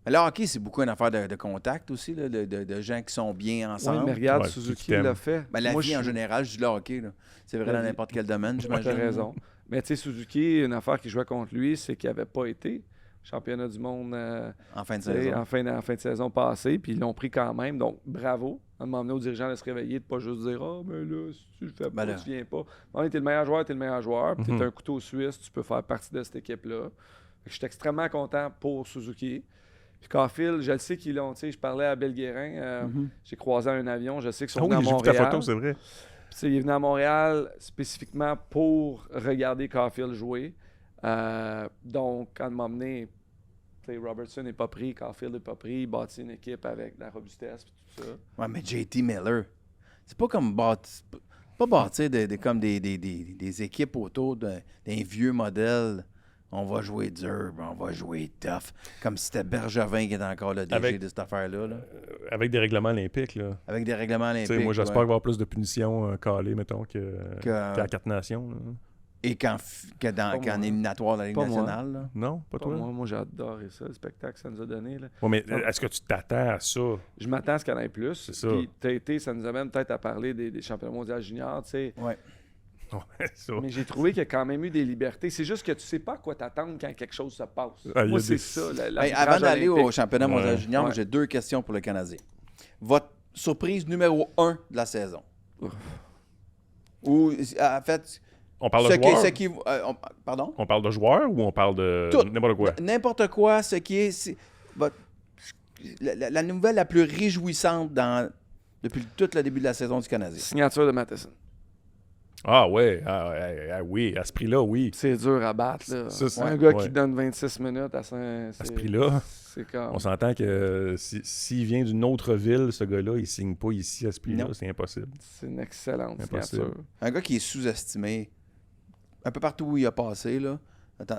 Mais le hockey, c'est beaucoup une affaire de contact aussi, là, de gens qui sont bien Oui, ensemble. mais regarde, Ouais, Suzuki qui t'aime. l'a fait. Ben, la Moi, vie en je- général, je dis le hockey. Là. C'est vrai La dans vie. n'importe quel domaine, j'imagine. T'as raison. Mais tu sais, Suzuki, une affaire qui jouait contre lui, c'est qu'il n'avait pas été championnat du monde En fin de tu sais, saison. en fin de saison passée, puis ils l'ont pris quand même. Donc, bravo. À m'emmener aux dirigeants de se réveiller, de pas juste dire « Ah, mais là, si tu le fais pas, là. tu viens pas. » Non, t'es le meilleur joueur, t'es le meilleur joueur. Puis Mhm. t'es un couteau suisse, tu peux faire partie de cette équipe-là. Fait que je suis extrêmement content pour Suzuki. Puis Caulfield, je le sais qu'ils l'ont, tu sais, je parlais à Bill Guérin, j'ai croisé un avion, je sais qu'ils sont Ah oui, venus à j'ai vu ta Montréal. photo, c'est vrai. Puis, tu sais, il est venu à Montréal spécifiquement pour regarder Caulfield jouer. Donc, quand il m'a emmené, tu sais, Robertson n'est pas pris, Caulfield n'est pas pris, il bâtit une équipe avec de la robustesse et tout ça. Ouais, mais JT Miller, c'est pas comme pas bâtir comme des équipes autour d'un vieux modèle. On va jouer dur, on va jouer tough. Comme si c'était Bergevin qui était encore le DG Avec- de cette affaire-là. Là. Avec des règlements olympiques, là. Avec des règlements Tu sais, olympiques. moi, j'espère qu'il va ouais. y avoir plus de punitions calées, mettons, Que- qu'à 4 Nations. là. Et qu'en moi. éliminatoire de la Ligue Pas moi. nationale. Là. Non, pas toi? Moi, j'ai adoré ça, le spectacle que ça nous a donné. Là. Ouais, mais est-ce que tu t'attends à ça? Je m'attends à ce qu'il y en ait plus. C'est ça. Puis, t'as été, ça nous amène peut-être à parler des championnats mondiaux juniors, tu sais. Ouais. Ouais, ça. Mais j'ai trouvé qu'il y a quand même eu des libertés. C'est juste que tu sais pas à quoi t'attendre quand quelque chose se passe. Ah, il y Moi, a c'est des- ça. Hey, avant d'aller au championnat mondial Ouais. junior, Ouais. j'ai 2 questions pour le Canadien. Votre surprise numéro 1 de la saison? Ou, en fait, On parle de joueurs? pardon? On parle de joueurs ou on parle de Tout. n'importe quoi? N'importe quoi, ce qui est la nouvelle la plus réjouissante depuis tout le début de la saison du Canadien. Signature de Matheson. Ah ouais, oui, à ce prix-là, oui. C'est dur à battre. Là. Ça, c'est- Un gars ouais. qui donne 26 minutes à À ce prix-là, C'est comme... on s'entend que s'il vient d'une autre ville, ce gars-là, il signe pas ici à ce prix-là, Non. c'est impossible. C'est une excellente Impossible. signature. Un gars qui est sous-estimé un peu partout où il a passé, là.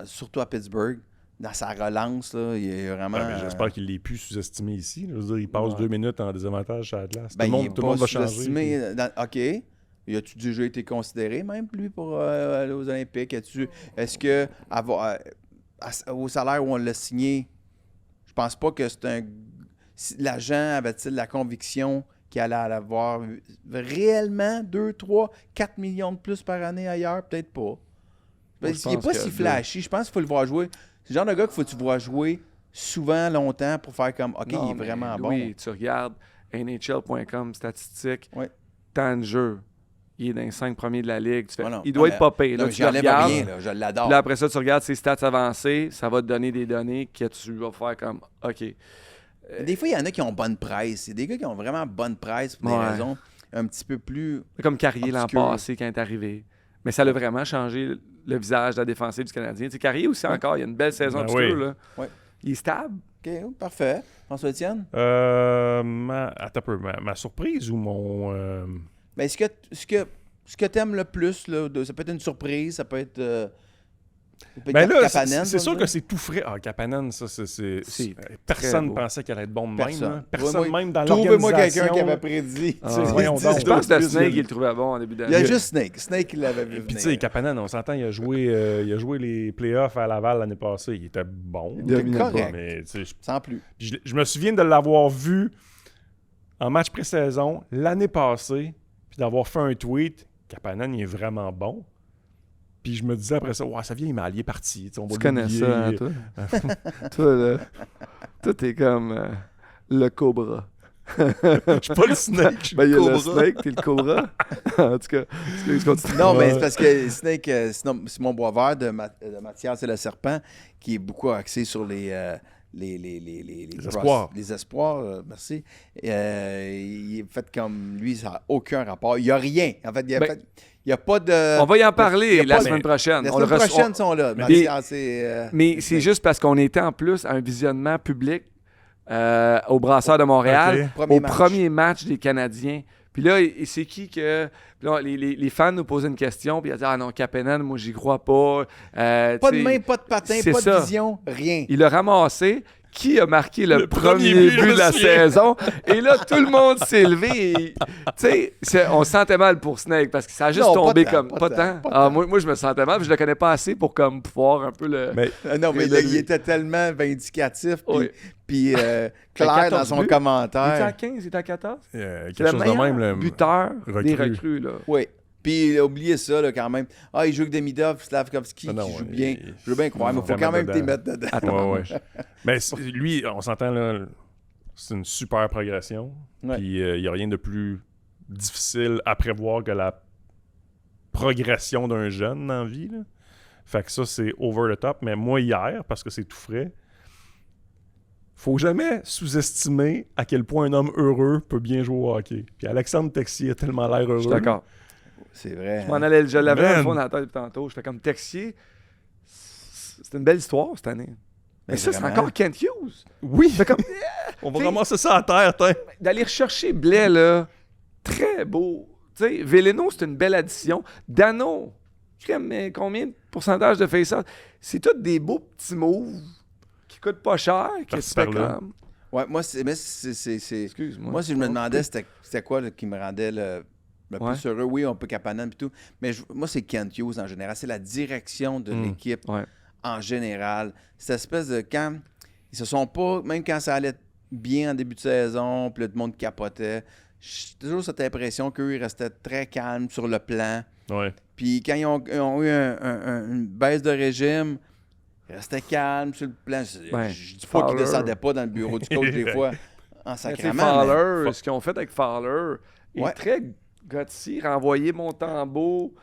Surtout à Pittsburgh. Dans sa relance, là, il est vraiment... Ouais, mais j'espère qu'il l'est plus sous-estimé ici. Je veux dire, il passe Ouais. 2 minutes en désavantage à la glace. Ben, tout le il est monde, tout le monde pas va changer. sous-estimé puis- OK. Y a-tu déjà été considéré, même, lui, pour aller aux Olympiques? Est-ce que, au salaire où on l'a signé, je pense pas que l'agent avait-il la conviction qu'il allait avoir réellement 2, 3, 4 millions de plus par année ailleurs? Peut-être pas. Moi, Il je n'est pense pas que si deux. flashy. Je pense qu'il faut le voir jouer. C'est le genre de gars qu'il faut que tu vois jouer souvent, longtemps pour faire comme OK, Non, il est mais vraiment Louis, bon. tu regardes NHL.com, statistiques, Ouais. temps de jeu. Il est dans les 5 premiers de la ligue. Tu fais, Ouais, non. il doit Non, être pas pire. Non, Là, mais tu le j'enlève regardes. rien, là. Je l'adore. Puis là, après ça, tu regardes ses stats avancées. Ça va te donner des données que tu vas faire comme OK. Des fois, il y en a qui ont bonne presse. Il y a des gars qui ont vraiment bonne presse pour des Ouais. raisons un petit peu plus... Comme Carrier l'an Obscur. passé quand il est arrivé. Mais ça a vraiment changé le visage de la défensive du Canadien. Tu sais, Carrier aussi encore, il y a une belle saison Ben obscure. oui. Là. Ouais. Il est stable. OK, parfait. François-Étienne? Attends un peu. Ma surprise ou mon... Mais ce que tu aimes le plus, là, ça peut être une surprise, ça peut être... Ben là, Kapanen, c'est ça, sûr je que veux c'est tout frais. Ah, Kapanen, ça, c'est C'est personne beau. pensait qu'elle allait être bon de Personne. même. Là. Personne Moi, même dans trouvez-moi l'organisation. quelqu'un qui avait prédit. Ah, sais, ouais. voyons donc. Je pense que Plus, Snake, il- il le trouvait bon en début Il y a d'année. juste Snake. Snake, il l'avait vu Puis tu venir. sais, Kapanen, on s'entend, il a joué les playoffs à Laval l'année passée. Il était bon. Il était correct. Mais tu sais, Sans plus. je me souviens de l'avoir vu en match pré-saison l'année passée, puis d'avoir fait un tweet. Kapanen, il est vraiment bon. Puis je me disais après ça, ouais, ça vient mal, il est parti. On va Tu connais l'oublier. ça, hein, toi? Toi, là, toi, t'es comme le cobra. Je suis pas le snake, je suis Ben, il y le a le cobra. snake, t'es le cobra. En tout cas, excuse, continue. Non, mais Ouais. c'est parce que Snake, sinon, Simon Boisvert de Mathias et le Serpent, qui est beaucoup axé sur les espoirs. Les espoirs, merci. Il est fait comme lui, ça n'a aucun rapport. Il n'y a rien. En fait, il n'y a pas de. On va y en il y parler a la pas- semaine prochaine. La On le semaine reçoit- prochaine sont là. Mathias et, Mais c'est juste parce qu'on était en plus à un visionnement public au Brasseur de Montréal, Ok. Premier au match. premier match des Canadiens. Puis là, c'est qui que... Puis là, les fans nous posaient une question, puis ils ont dit « Ah non, Kapanen, moi, j'y crois pas. Pas de Tu sais, main, pas de patin, c'est pas ça. de vision, rien. Il a ramassé. Qui a marqué le premier but, je but me de la souviens. saison? Et là, tout le monde s'est levé. Et, tu sais, on se sentait mal pour Snake parce que ça a juste Non, pas tombé tant, comme... pas Pas tant, tant. pas Ah, tant. moi, je me sentais mal. Puis je le connais pas assez pour comme pouvoir un peu le... Mais Non, mais Et là, là, il lui- était tellement vindicatif, Oui. puis clair dans 14 son buts. Il était à commentaire. 15, il était à 14? quelque C'est le chose de meilleur même. Là, buteur des recrue. recrues, là. Oui. Puis oubliez ça, là, quand même. Ah, il joue avec Demidov, Slavkovski, Non, qui non, joue bien. Je veux bien croire, mais il faut vraiment quand même dedans. t'y mettre dedans. Attends. Ouais, ouais. Mais lui, on s'entend là, c'est une super progression. Ouais. Puis il n'y a rien de plus difficile à prévoir que la progression d'un jeune dans la vie. Là. Fait que ça, c'est over the top. Mais moi, hier, parce que c'est tout frais, faut jamais sous-estimer à quel point un homme heureux peut bien jouer au hockey. Puis Alexandre Texier a tellement l'air heureux. Je suis d'accord. C'est vrai. Je m'en allais, je l'avais Man. une fois dans la tête depuis tantôt. Je fais comme Texier. C'est une belle histoire cette année. Mais ça, c'est vraiment. encore Kent Hughes. Oui, Fait comme on va T'sais- ramasser ça à terre, t'in. d'aller rechercher Blais, là, très beau. Tu sais, Veleno, c'est une belle addition. Dano, mais combien de pourcentage de face-off? C'est tous des beaux petits moves qui coûtent pas cher, que tu Par-ci, fais par-là. comme... Ouais, moi, c'est. Excuse-moi. Moi, si je me demandais c'était quoi là, qui me rendait le Ouais. plus heureux, oui, on peut Kapanen et tout. Mais moi, c'est Kent Hughes en général. C'est la direction de l'équipe Ouais. en général. Cette espèce de quand ils se sont pas, même quand ça allait bien en début de saison, puis là, tout le monde capotait. J'ai toujours cette impression qu'eux, ils restaient très calmes sur le plan. Ouais. Puis quand ils ont eu une baisse de régime, ils restaient calmes sur le plan. Ben, Je dis pas qu'ils Fowler. descendaient pas dans le bureau du coach des fois en Mais tu sais, sacrément. mais- Fowler, ce qu'ils ont fait avec Fowler est Ouais. très gutsy, renvoyer Montembeau.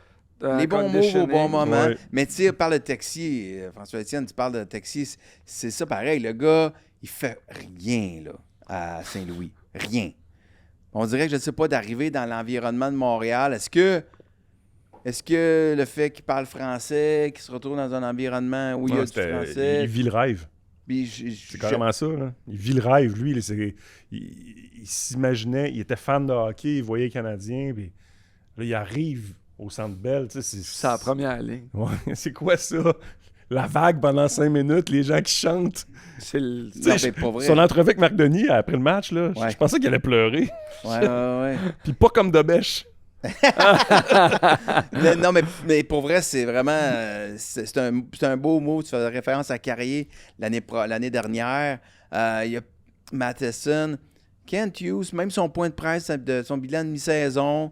Les bons mots au bon moment. Ouais. Mais tu sais, parle de Texier, François-Étienne, tu parles de Texier, c'est ça pareil. Le gars, il fait rien là, à Saint-Louis. Rien. On dirait que je ne sais pas d'arriver dans l'environnement de Montréal. Est-ce que le fait qu'il parle français, qu'il se retrouve dans un environnement où il y a Ouais, du c'était- français, il vit le rêve. puis C'est carrément ça. Là. Il vit le rêve, lui. Il s'imaginait, il était fan de hockey, il voyait les Canadiens, puis là, il arrive au Centre Bell. Tu sais, C'est la première ligne. Ouais, c'est quoi ça? La vague pendant 5 minutes, les gens qui chantent. C'est le... Tu sais, Non, mais pas vrai. son entrevue avec Marc Denis après le match, là, Ouais. je pensais qu'il allait pleurer. Ouais. Puis pas comme de bêche. Non, mais pour vrai, c'est vraiment. C'est un beau mot. Tu fais référence à Carrier l'année dernière. Matheson, Kent Hughes, même son point de presse de son bilan de mi-saison,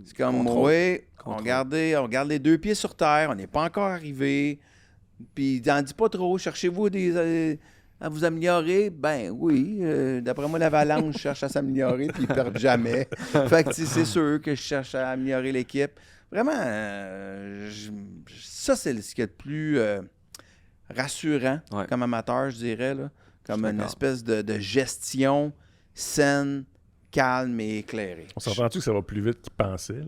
c'est comme, oui, on regarde les 2 pieds sur terre, on n'est pas encore arrivé. Puis il n'en dit pas trop, cherchez-vous à vous améliorer? Ben oui, d'après moi, l'Avalanche cherche à s'améliorer, puis ils ne perdent jamais. Fait que c'est sûr que je cherche à améliorer l'équipe. Vraiment, ça, c'est ce qu'il y a de plus rassurant comme amateur, je dirais, là, comme une espèce de gestion saine, calme et éclairée. On s'entend-tu que ça va plus vite qu'il pensait? Là?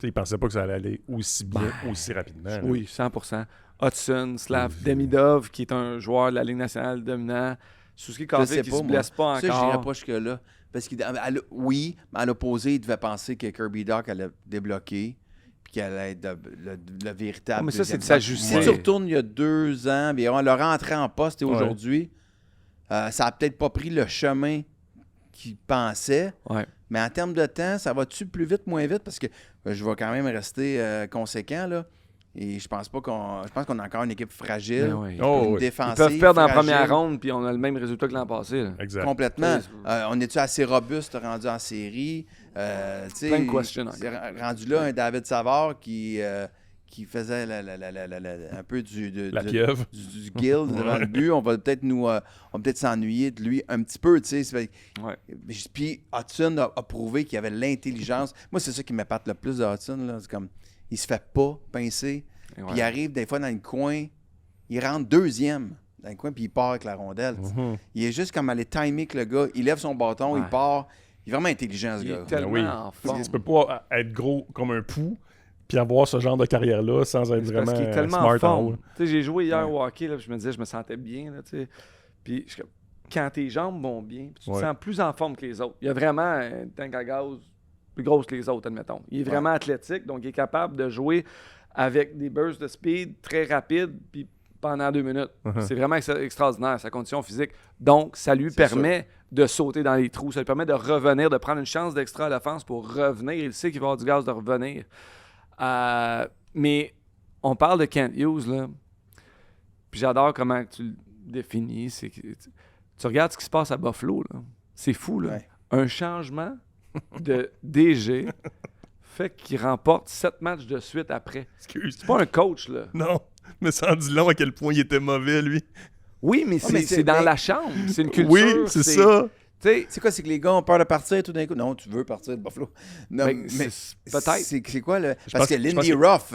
Il pensait pas que ça allait aller aussi bien, aussi rapidement. Là. Oui, 100%. Hudson, Demidov, qui est un joueur de la Ligue nationale dominant. Suzuki Carville qui ne se blesse pas encore. Ça, je dirais pas jusque-là. Parce oui, mais à l'opposé, il devait penser que Kirby Dach allait débloquer puis qu'elle allait être le véritable. Mais ça, c'est de s'ajuster. Si tu retournes il y a 2 ans, bien, on l'a rentré en poste et aujourd'hui, ça n'a peut-être pas pris le chemin qu'il pensait. Ouais. Mais en termes de temps, ça va-tu plus vite, moins vite? Parce que je vais quand même rester conséquent, là. Et je pense qu'on a encore une équipe fragile, une défensive. Ils peuvent perdre en fragile. première ronde, puis on a le même résultat que l'an passé. Là. Exact. Complètement. On est-tu assez robuste rendu en série? Plein de questions. Rendu là, un David Savard qui faisait un peu la pieuvre. du guild devant le but. On va peut-être s'ennuyer de lui un petit peu. Puis Hudson a prouvé qu'il avait l'intelligence. Moi, c'est ça qui m'épate le plus de Hudson. Là. C'est comme, il se fait pas pincer. Puis il arrive des fois dans le coin. Il rentre 2e dans le coin, puis il part avec la rondelle. Il est juste comme aller timer que le gars. Il lève son bâton, il part. Il est vraiment intelligent, ce gars. Il est tellement en forme. Tu peux pas être gros comme un pou puis avoir ce genre de carrière-là sans être vraiment parce qu'il est tellement smart en forme. en haut. J'ai joué hier au hockey, là, puis je me disais, je me sentais bien. Là, puis quand tes jambes vont bien, puis tu te sens plus en forme que les autres. Il y a vraiment un tank à gaz plus grosse que les autres, admettons. Il est vraiment athlétique, donc il est capable de jouer avec des bursts de speed très rapides, puis pendant 2 minutes. C'est vraiment extraordinaire, sa condition physique. Donc, ça lui permet de sauter dans les trous, ça lui permet de revenir, de prendre une chance d'extra à l'offense pour revenir. Il sait qu'il va avoir du gaz de revenir. Mais on parle de Kent Hughes, là. Puis j'adore comment tu le définis. C'est que tu regardes ce qui se passe à Buffalo, là. C'est fou, là. Ouais. Un changement de DG fait qu'il remporte 7 matchs de suite après. Excuse. C'est pas un coach, là. Non, mais ça en dit long à quel point il était mauvais, lui. Oui, mais c'est dans la chambre. C'est une culture. Oui, c'est ça. C'est quoi, c'est que les gars ont peur de partir tout d'un coup? Non, tu veux partir de Buffalo. Non, mais peut-être. C'est quoi, là? Parce que Lindy Ruff,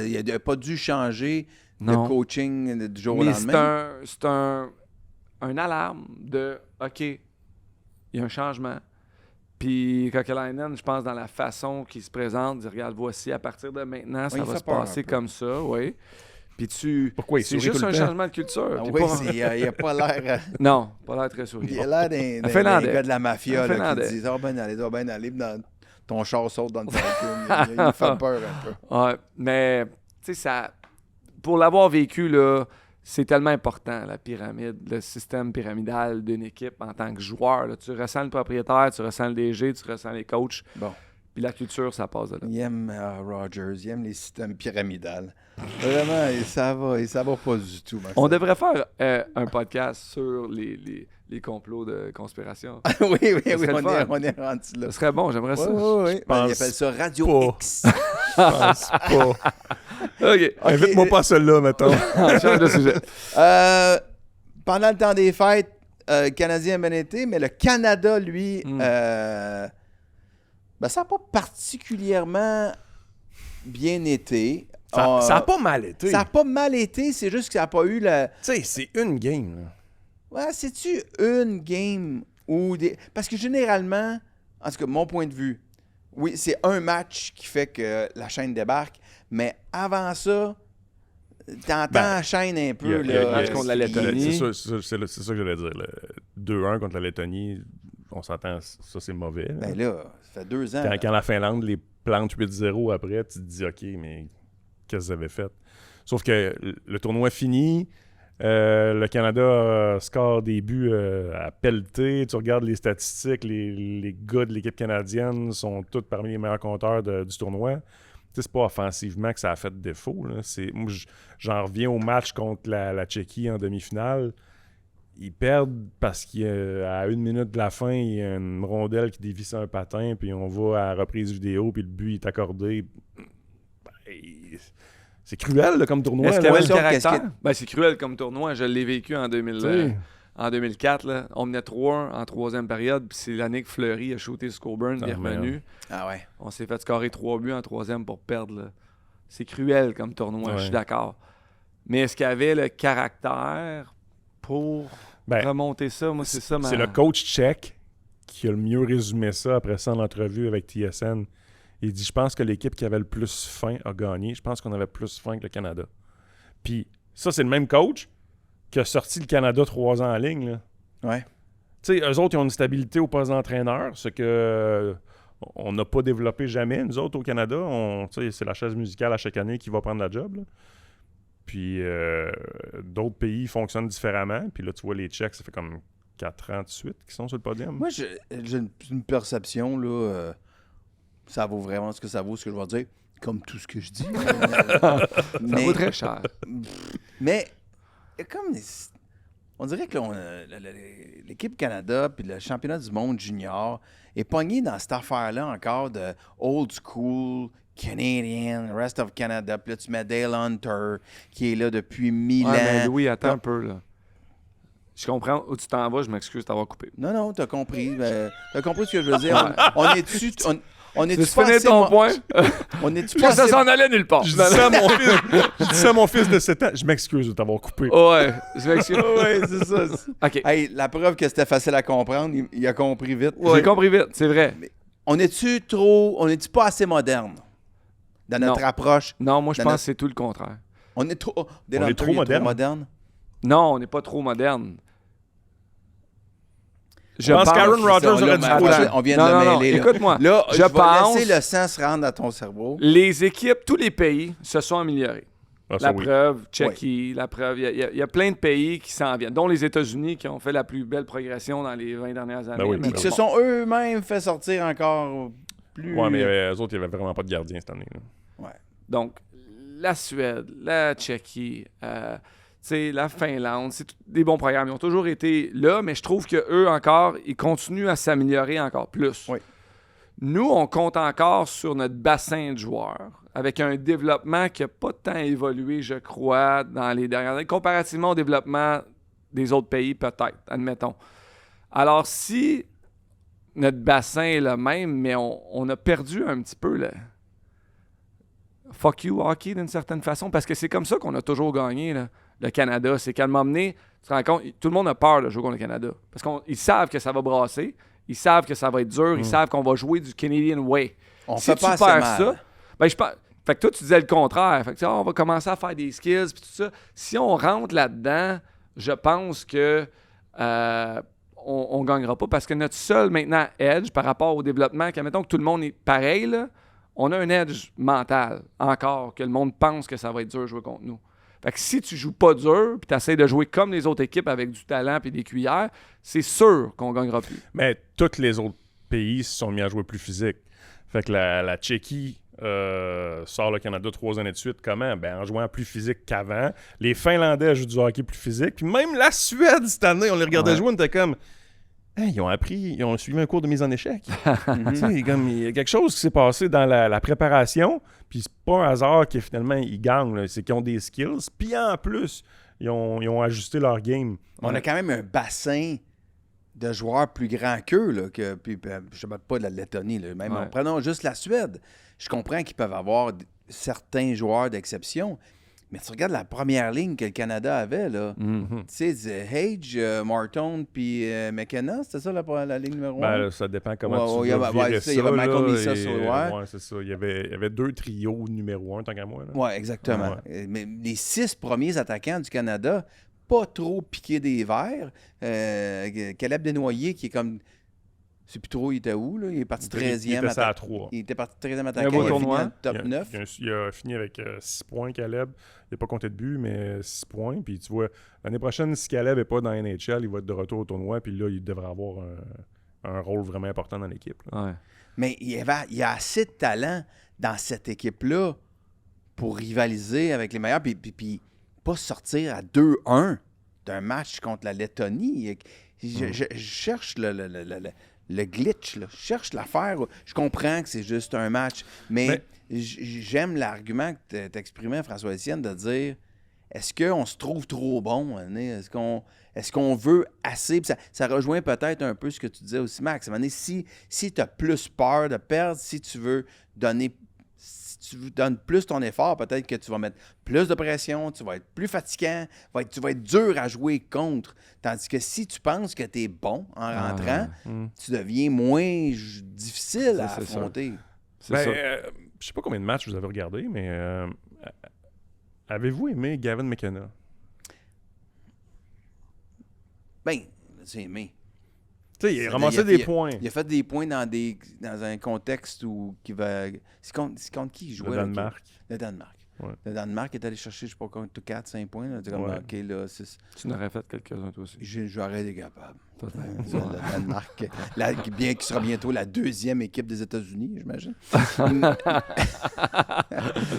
il n'a pas dû changer de coaching du jour au lendemain. Mais c'est un alarme de OK, il y a un changement. Puis Kokelainen, je pense, dans la façon qu'il se présente, dit regarde, voici, à partir de maintenant, ça va se passer comme ça, oui. Puis pourquoi c'est juste un changement de culture. Oui, il n'a pas l'air... Non, pas l'air très souriant. Il a l'air d'un gars de la mafia là, qui dit « Oh ben allez, dans ton char saute dans le véhicule. » Il me fait peur un peu. Ouais, mais, tu sais, ça... Pour l'avoir vécu, là, c'est tellement important, la pyramide, le système pyramidal d'une équipe en tant que joueur. Là. Tu ressens le propriétaire, tu ressens le DG, tu ressens les coachs. Bon. Puis la culture, ça passe de là. Il aime Rogers, il aime les systèmes pyramidales. Vraiment, et ça va pas du tout. Marcel. On devrait faire un podcast sur les complots de conspiration. oui, on est rendu là. Ce serait bon, j'aimerais ça. Oui. Il appelle ça Radio X. Je pense pas. OK. Invite-moi pas à celle-là, mettons. On change de sujet. Pendant le temps des fêtes, le Canadien a bien été, mais le Canada, lui... ça n'a pas particulièrement bien été. Ça n'a pas mal été. Ça n'a pas mal été, c'est juste que ça n'a pas eu le... Tu sais, c'est une game. Là. Ouais, c'est-tu une game ou des... Parce que généralement, en tout cas, mon point de vue, oui, c'est un match qui fait que la chaîne débarque, mais avant ça, t'entends la chaîne un peu. Le match contre la Lettonie. C'est ça que j'allais dire. Le 2-1 contre la Lettonie, on s'entend, ça c'est mauvais. Là. Ben là, ça fait 2 ans. Quand la Finlande les plante 8-0 après, tu te dis OK, mais qu'est-ce que vous avez fait? Sauf que le tournoi finit, le Canada score des buts à pelleter. Tu regardes les statistiques, les gars de l'équipe canadienne sont tous parmi les meilleurs compteurs du tournoi. C'est pas offensivement que ça a fait défaut. Là. Moi, j'en reviens au match contre la Tchéquie en demi-finale. Ils perdent parce qu'à 1 minute de la fin, il y a une rondelle qui dévisse un patin, puis on va à la reprise vidéo, puis le but est accordé. Ben, c'est cruel là, comme tournoi. Est-ce qu'il y là. avait le Ouais, caractère? Ben, c'est cruel comme tournoi. Je l'ai vécu en T'sais. en 2004. Là. On menait 3-1 en troisième période, puis c'est l'année que Fleury a shooté sur Coburn, il est revenu. Ah ouais. On s'est fait scorer 3 buts en troisième pour perdre. Là. C'est cruel comme tournoi, Ouais. je suis d'accord. Mais est-ce qu'il y avait le caractère pour Ben, remonter ça? Moi, c'est ça ma... C'est le coach tchèque qui a le mieux résumé ça après ça en entrevue avec TSN. Il dit, je pense que l'équipe qui avait le plus faim a gagné. Je pense qu'on avait plus faim que le Canada. Puis ça, c'est le même coach qui a sorti le Canada 3 ans en ligne. Là. Ouais. Tu sais, eux autres, ils ont une stabilité au poste d'entraîneur, ce que on n'a pas développé jamais. Nous autres, au Canada, tu sais, c'est la chaise musicale à chaque année qui va prendre la job. Là. Puis d'autres pays fonctionnent différemment. Puis là, tu vois, les Tchèques, ça fait comme 4 ans de suite qu'ils sont sur le podium. Moi, j'ai une perception, là. Ça vaut vraiment ce que ça vaut, ce que je vais dire. Comme tout ce que je dis. Ça vaut très cher. Mais, il y a comme on dirait que l'équipe Canada puis le championnat du monde junior est pogné dans cette affaire-là encore de old school, Canadian, rest of Canada. Puis là, tu mets Dale Hunter, qui est là depuis 1000 ans. Ouais, mais Louis, attends Non. un peu, là. Je comprends où tu t'en vas, je m'excuse de t'avoir coupé. Non, t'as compris. T'as compris ce que je veux dire. On est-tu... On est-tu Tu pas finis assez ton point? On est-tu Que pas ça assez... s'en allait nulle part. Je dis ça à mon fils de 7 ans. Je m'excuse de t'avoir coupé. Ouais, je m'excuse. Ouais, c'est ça. OK. Hey, la preuve que c'était facile à comprendre, il a compris vite. J'ai compris vite, c'est vrai. On est-tu pas assez moderne dans notre Non. approche? Non, moi, je Dans pense notre- que c'est tout le contraire. On est trop... On est Hunter, trop il moderne. Non, on n'est pas trop moderne. Je pense qu'Aaron Rodgers aurait dû coacher. On vient de Non, le non, mêler. Là. écoute-moi. Là, je je vais pense laisser le sang se rendre à ton cerveau. les équipes, tous les pays se sont améliorés. Ah, ça, La oui. preuve, Tchéquie, la preuve, il y a plein de pays qui s'en viennent, dont les États-Unis qui ont fait la plus belle progression dans les 20 dernières années. oui, Mais Ils ben se bon. sont eux-mêmes fait sortir encore plus... Ouais, mais eux autres, il n'y avait vraiment pas de gardien cette année. Là. Donc, la Suède, la Tchéquie, la Finlande, c'est des bons programmes. Ils ont toujours été là, mais je trouve qu'eux encore, ils continuent à s'améliorer encore plus. Oui. Nous, on compte encore sur notre bassin de joueurs, avec un développement qui n'a pas tant évolué, je crois, dans les dernières années, comparativement au développement des autres pays, peut-être, admettons. Alors, si notre bassin est le même, mais on a perdu un petit peu fuck you hockey d'une certaine façon, parce que c'est comme ça qu'on a toujours gagné, là, le Canada. C'est qu'à un moment donné, tu te rends compte, tout le monde a peur de jouer contre le Canada. Parce qu'ils savent que ça va brasser, ils savent que ça va être dur, ils savent qu'on va jouer du Canadian way. On Si fait tu pas assez perds mal. ça, ben je pense... Fait que toi, tu disais le contraire. Fait que on va commencer à faire des skills puis tout ça. Si on rentre là-dedans, je pense que on gagnera pas parce que notre seul maintenant edge par rapport au développement, mettons que tout le monde est pareil, là, on a un edge mental encore que le monde pense que ça va être dur de jouer contre nous. Fait que si tu joues pas dur puis tu essaies de jouer comme les autres équipes avec du talent et des cuillères, c'est sûr qu'on gagnera plus. Mais tous les autres pays se sont mis à jouer plus physique. Fait que la Tchéquie sort le Canada 3 années de suite. Comment? Ben, en jouant plus physique qu'avant. Les Finlandais jouent du hockey plus physique. Puis même la Suède, cette année, on les regardait jouer, on était comme... Hey, ils ont suivi un cours de mise en échec. Tu sais, comme, il y a quelque chose qui s'est passé dans la préparation. Puis c'est pas un hasard que finalement ils gagnent. Là. C'est qu'ils ont des skills. Puis en plus, ils ont ajusté leur game. On a quand même un bassin de joueurs plus grands qu'eux. Là, puis, je ne parle pas de la Lettonie. Là, même, prenons juste la Suède. Je comprends qu'ils peuvent avoir certains joueurs d'exception. Mais tu regardes la première ligne que le Canada avait, là. Tu sais, Hage, Martin, puis McKenna, c'était ça la ligne numéro 1? Ben, ça dépend comment tu il y vas virer ça. il y avait Michael là, Misa sur le ouais, c'est ça. Il y avait 2 trios numéro 1, tant qu'à moi. Oui, exactement. Ouais. Mais les 6 premiers attaquants du Canada, pas trop piqués des verres. Caleb Desnoyers, qui est comme... Je sais plus trop, il était où, là? Il est parti 13e. Il était ça à 3. Il était parti 13e attaquant. beau Il a tournoi. fini dans le top 9. Il a fini avec 6 points, Caleb. Il n'a pas compté de but, mais 6 points. Puis tu vois, l'année prochaine, si Caleb n'est pas dans la NHL, il va être de retour au tournoi. Puis là, il devrait avoir un rôle vraiment important dans l'équipe. Ouais. Mais il y a assez de talent dans cette équipe-là pour rivaliser avec les meilleurs. Puis pas sortir à 2-1 d'un match contre la Lettonie. Je cherche le glitch, là. Je cherche l'affaire. Je comprends que c'est juste un match, mais j'aime l'argument que tu exprimais, François-Étienne, de dire est-ce qu'on se trouve trop bon? Hein? Est-ce qu'on veut assez? Puis ça rejoint peut-être un peu ce que tu disais aussi, Max. À un moment donné, si tu as plus peur de perdre, si tu donnes plus ton effort, peut-être que tu vas mettre plus de pression, tu vas être plus fatigant, tu vas être dur à jouer contre. Tandis que si tu penses que tu es bon en rentrant, tu deviens moins difficile à affronter. C'est ça. Je sais pas combien de matchs vous avez regardé, mais avez-vous aimé Gavin McKenna? Ben, j'ai aimé. Tu sais, il a ramassé des points. Il a fait des points dans un contexte où c'est contre qui il jouait? Le Danemark. Le Danemark. Ouais. Le Danemark est allé chercher, je sais pas, 4-5 points. Là. Comme, Ouais. OK, là, Tu n'aurais fait quelques-uns, toi aussi. j'aurais été capable. Peut-être. Le Danemark, bien qui sera bientôt la deuxième équipe des États-Unis, j'imagine.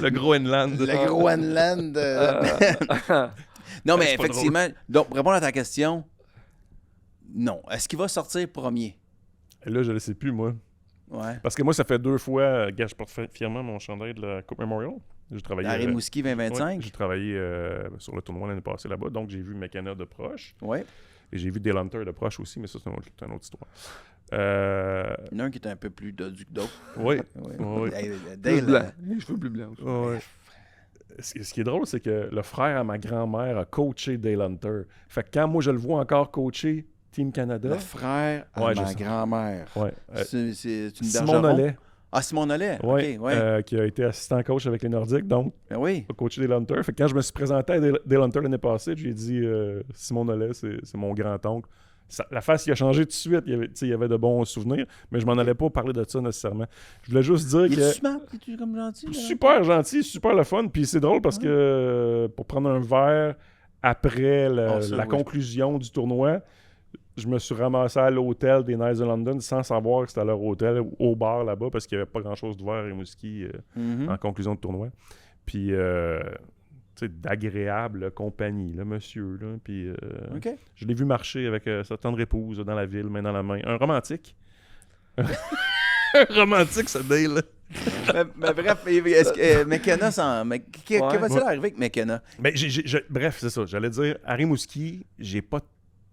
Le Groenland. Le Groenland. Non, mais C'est pas effectivement, donc, pour répondre à ta question, non. Est-ce qu'il va sortir premier? Et là, je le sais plus, moi. Ouais. Parce que moi, ça fait 2 fois, je porte fièrement mon chandail de la Coupe Memorial. J'ai travaillé. La Rimouski ouais, 2025? j'ai travaillé sur le tournoi l'année passée là-bas, donc j'ai vu McKenna de proche. Oui. Et j'ai vu Dale Hunter de proche aussi, mais ça, c'est une autre histoire. Il y en a un qui est un peu plus dodu que d'autres. Oui. Ouais. Oui. Plus Dale, blanc. Les cheveux plus blancs aussi. Ouais. Ce qui est drôle, c'est que le frère à ma grand-mère a coaché Dale Hunter. Fait que quand moi, je le vois encore coacher Team Canada... le frère à Ouais, je ma sais. grand-mère. Ouais. C'est une Simon Bergeron? Nollet, Ah, Simon Nollet? ouais, OK, ouais. qui a été assistant coach avec les Nordiques, donc Ben oui. a coaché Dale Hunter. Fait que quand je me suis présenté à Dale Hunter l'année passée, j'ai dit Simon Nollet, c'est mon grand-oncle. La face, il a changé tout de suite. Il y avait de bons souvenirs, mais je m'en allais pas parler de ça nécessairement. Je voulais juste dire Il que... est smart? Il est comme gentil? Là? Super gentil, super le fun. Puis c'est drôle parce que pour prendre un verre après la conclusion du tournoi, je me suis ramassé à l'hôtel des Knights de London sans savoir que c'était leur hôtel au bar là-bas parce qu'il n'y avait pas grand-chose d'ouvert à Rimouski en conclusion de tournoi. Puis, tu sais, d'agréable compagnie, là, monsieur. Là. Puis, OK. je l'ai vu marcher avec sa tendre épouse dans la ville, main dans la main. Un romantique. Un romantique, ce Dale. mais bref, est-ce que McKenna que va-t-il arriver avec McKenna? Ben, bref, c'est ça. J'allais dire, à Rimouski, j'ai pas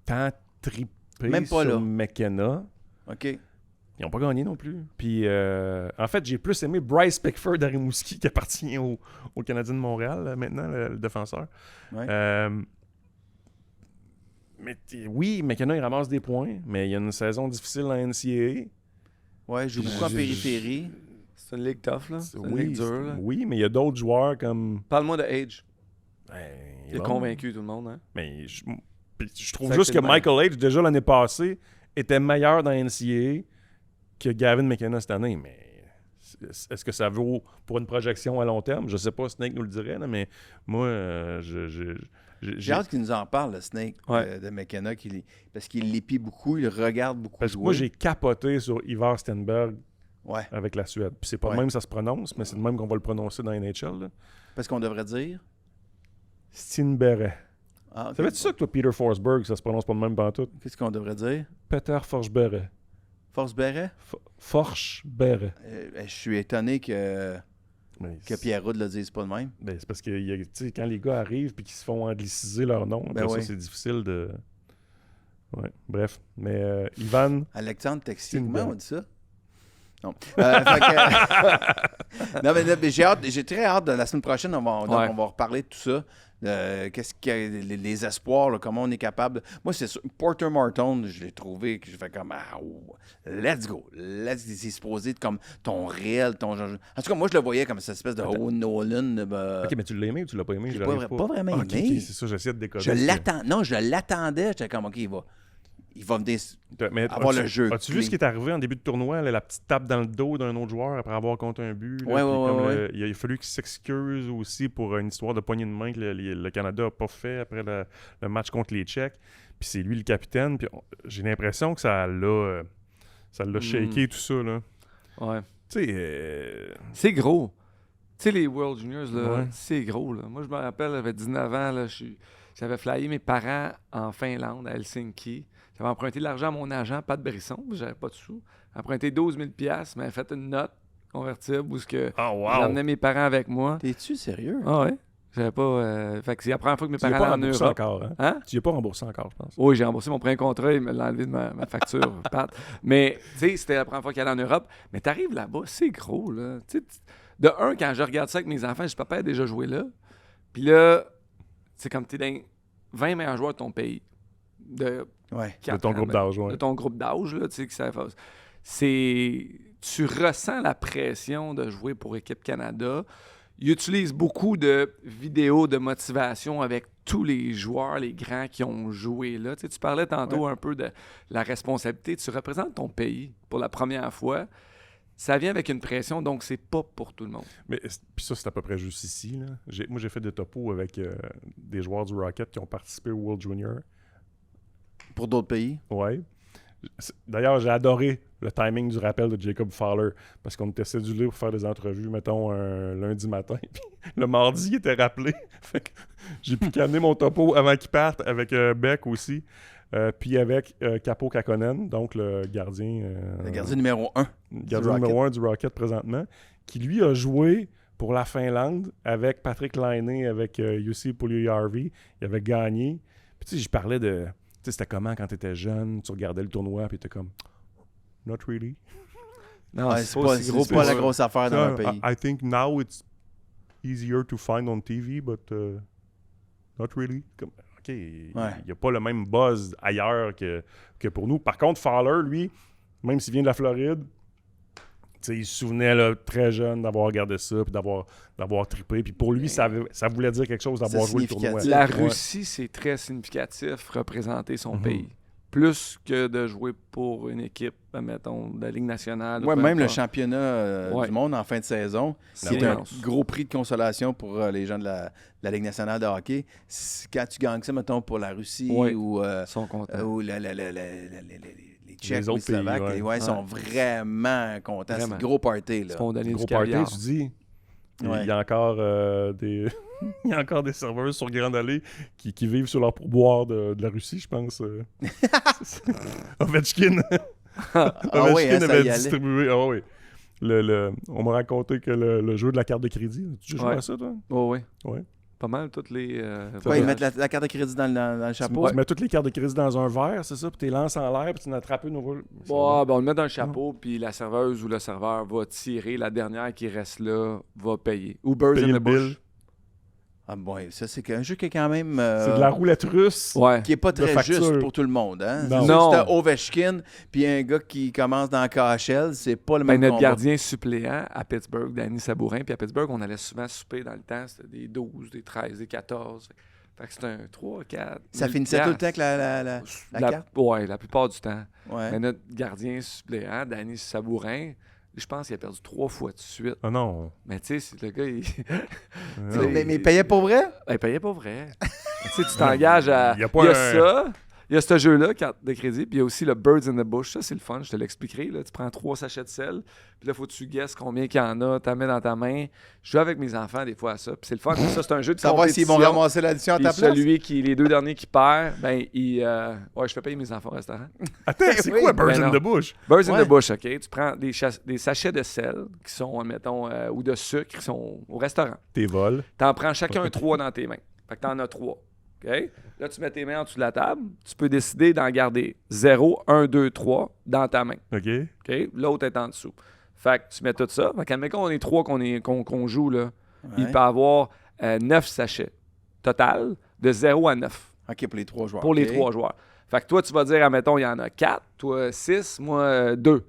tant trippé Même pas sur là. McKenna. OK. Ils n'ont pas gagné non plus. Puis, en fait, j'ai plus aimé Bryce Pickford à Rimouski qui appartient au Canadien de Montréal, là, maintenant, le défenseur. Ouais. Mais oui, McKenna, il ramasse des points, mais il y a une saison difficile en NCAA. Ouais, je joue beaucoup en périphérie. C'est une ligue tough, là. C'est une Oui, ligue dure, là. oui, mais il y a d'autres joueurs comme... Parle-moi de Age. Ben, Il est bon. convaincu, tout le monde, hein? Mais je trouve C'est juste que actuellement. Michael H, déjà l'année passée, était meilleur dans la NCAA que Gavin McKenna cette année. Mais est-ce que ça vaut pour une projection à long terme? Je sais pas, Snake nous le dirait, là, mais moi, J'ai hâte qu'il nous en parle, le Snake, Ouais. de McKenna, parce qu'il l'épie beaucoup, il regarde beaucoup Parce que jouer. moi, j'ai capoté sur Ivar Stenberg Ouais, avec la Suède. Puis c'est pas Ouais. de même que ça se prononce, mais c'est de même qu'on va le prononcer dans la NHL. Là. parce qu'on devrait dire... Stenberg. Ah, ok. Savais-tu ça que toi, Peter Forsberg, ça se prononce pas de même pantoute? Qu'est-ce qu'on devrait dire? Peter Forsberg. Force Berret? Forsberg. Je suis étonné que Mais Pierre Roud le dise pas de même. Ben, c'est parce que tu sais, quand les gars arrivent et qu'ils se font angliciser leur nom, Ben après ouais. ça, c'est difficile de... Ouais, bref. Mais Ivan... Alexandre Texier, Stenberg. comment on dit ça? Non. Fait que- non, mais j'ai très hâte. La semaine prochaine, on va reparler de tout ça. Qu'est-ce que les espoirs, là, comment on est capable. Moi, c'est sûr. Porter Martin, je l'ai trouvé, que je fais comme let's go. C'est supposé être comme ton réel, ton. En tout cas, moi, je le voyais comme cette espèce de Owen Nolan. Ok, mais tu l'as aimé ou tu l'as pas aimé? J'ai J'arrive pas vraiment Ok, aimé. ok, c'est ça, j'essaie de décoder. Je l'attendais. J'étais comme, OK, il va venir. Mais avoir le jeu As-tu clé. vu ce qui est arrivé en début de tournoi, là, la petite tape dans le dos d'un autre joueur après avoir compté un but? Là, Ouais, puis ouais, comme ouais. il a fallu qu'il s'excuse aussi pour une histoire de poignée de main que le Canada n'a pas fait après le match contre les Tchèques. Puis c'est lui le capitaine. Puis j'ai l'impression que ça l'a shaké tout ça. Là. Ouais. Tu sais, C'est gros. Tu sais, les World Juniors, là, Ouais. c'est gros, là. Moi, je me rappelle, j'avais 19 ans, là, J'avais flyé mes parents en Finlande, à Helsinki. J'avais emprunté de l'argent à mon agent, Pat Brisson, j'avais pas de sous. Emprunté 12 000 $, mais fait une note convertible où j'emmenais mes parents avec moi. T'es-tu sérieux? Ah ouais. J'avais pas. Fait que c'est la première fois que mes Tu n'y parents as pas allaient en remboursé Europe. encore, hein? Hein? Tu n'y as pas remboursé encore, je pense. Oui, j'ai remboursé mon premier contrat, il me l'a enlevé de ma facture, Pat. Mais, tu sais, c'était la première fois qu'il allait en Europe. Mais t'arrives là-bas, c'est gros, là. Tu sais, de un, quand je regarde ça avec mes enfants, je dis, papa a déjà joué là. Puis là, c'est comme t'es dans 20 meilleurs joueurs de ton pays. De Ouais. ton groupe d'âge, ouais. De ton groupe d'âge, là, tu sais, que ça fait. Tu ressens la pression de jouer pour Équipe Canada. Ils utilisent beaucoup de vidéos de motivation avec tous les joueurs, les grands qui ont joué là. Tu sais, tu parlais tantôt un peu de la responsabilité. Tu représentes ton pays pour la première fois. Ça vient avec une pression, donc c'est pas pour tout le monde. Mais puis ça, c'est à peu près juste ici. Là. Moi, j'ai fait des topos avec des joueurs du Rocket qui ont participé au World Junior. Pour d'autres pays? Ouais. D'ailleurs, j'ai adoré le timing du rappel de Jacob Fowler parce qu'on était cédulés pour faire des entrevues, mettons, un lundi matin. Puis le mardi, il était rappelé. Fait que j'ai pu canner mon topo avant qu'il parte avec Beck aussi. Puis avec Capo Kakkonen, donc le gardien... Le gardien numéro 1. Gardien numéro 1 du Rocket présentement, qui lui a joué pour la Finlande avec Patrick Laine, avec Jussi Puljujärvi. Il avait gagné. Puis tu sais, je parlais de... Tu sais, c'était comment quand tu étais jeune, tu regardais le tournoi, puis tu étais comme... Not really. Non, Ouais, c'est pas la grosse affaire dans un pays. I think now it's easier to find on TV, but not really. Comme, OK, il n'y a pas le même buzz ailleurs que pour nous. Par contre, Fowler, lui, même s'il vient de la Floride, il se souvenait là, très jeune d'avoir regardé ça puis d'avoir trippé. Puis pour lui, ça voulait dire quelque chose d'avoir joué le tournoi. La Russie, c'est très significatif, représenter son pays. Plus que de jouer pour une équipe, mettons, de la Ligue nationale. Oui, même le championnat du monde en fin de saison, c'est un immense. gros prix de consolation pour les gens de la Ligue nationale de hockey. Quand tu gagnes ça, mettons, pour la Russie ou les Tchèques ou les Slovaques, ils sont vraiment contents. C'est un gros party. Là. Gros party, tu dis. Il y a encore des... Il y a encore des serveuses sur Grande Allée qui vivent sur leur pourboire de la Russie, je pense. Ovechkin. Ovechkin avait distribué. Ah oui. On m'a raconté que le jeu de la carte de crédit. Tu joues à ça, toi? Oh, oui. Ouais. Pas mal toutes les... ils mettent la carte de crédit dans le chapeau. Tu mets toutes les cartes de crédit dans un verre, c'est ça? Puis tu les lances en l'air, puis tu en attrapes une. On le met dans le chapeau, puis la serveuse ou le serveur va tirer. La dernière qui reste là va payer. Ou Birds in the Bush. Ah bon, ça c'est un jeu qui est quand même... c'est de la roulette russe. Qui n'est pas très juste pour tout le monde. Hein? Non. C'est un Ovechkin, puis un gars qui commence dans le KHL, c'est pas le même notre combat. gardien suppléant à Pittsburgh, Danny Sabourin, puis à Pittsburgh, on allait souvent souper dans le temps, c'était des 12, des 13, des 14. Fait que c'était un 3, 4. Ça finissait tout le temps avec la carte? Oui, la plupart du temps. Ouais. Mais notre gardien suppléant, Danny Sabourin, je pense qu'il a perdu 3 fois de suite. Ah non. Mais tu sais, le gars, il... mais il payait pour vrai? Il payait pas vrai. Tu sais, tu t'engages à... Il y a ça, il y a ce jeu-là, carte de crédit, puis il y a aussi le Birds in the Bush. Ça, c'est le fun, je te l'expliquerai. Là. Tu prends 3 sachets de sel, puis là, faut que tu guesses combien qu'il y en a, tu la mets dans ta main. Je joue avec mes enfants des fois à ça, puis c'est le fun. Ça, c'est un jeu de savoir s'ils vont ramasser l'addition à ta place. Les 2 derniers qui perd, ben, ouais, je fais payer mes enfants au restaurant. Attends, c'est quoi Birds in the Bush? Birds in the Bush, OK. Tu prends des sachets de sel qui sont, admettons, ou de sucre qui sont au restaurant. Tes vols. T'en prends chacun 3 dans tes mains. Fait que t'en as 3. OK? Là, tu mets tes mains en dessous de la table. Tu peux décider d'en garder 0, 1, 2, 3 dans ta main. OK. OK? L'autre est en dessous. Fait que tu mets tout ça. Fait qu'admettons qu'on est 3 qu'on joue, là, il peut avoir 9 sachets total de 0 à 9. OK, pour les 3 joueurs. Pour les 3 joueurs. Fait que toi, tu vas dire, admettons, il y en a 4, toi 6, moi 2.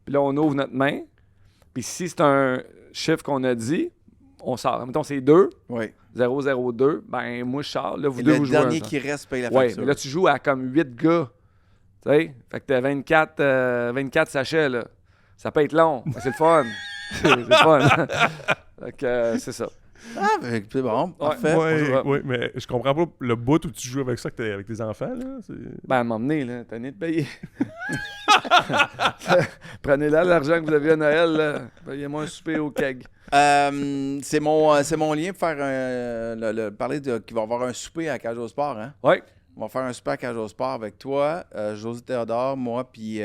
Puis là, on ouvre notre main. Puis si c'est un chiffre qu'on a dit, on sort. Admettons, c'est 2. Oui. 0, 0, 2. Ben, moi, je sors. Là, vous deux, vous jouez. Le dernier qui reste paye la facture. Oui, mais là, tu joues à comme 8 gars. Tu sais? Fait que t'as 24 sachets, là. Ça peut être long, mais c'est le fun. c'est le fun. Fait que c'est ça. Ah, ben, c'est bon. Parfait. Oui, mais je comprends pas le bout où tu joues avec ça avec tes enfants, là. Ben, à m'emmener, là. T'as né de payer. Prenez là l'argent que vous avez à Noël, là. Payez-moi un souper au keg. C'est mon lien pour faire parler qu'il va y avoir un souper à Cage au Sport, hein? Oui. On va faire un super Cage au Sport avec toi, José Théodore, moi, puis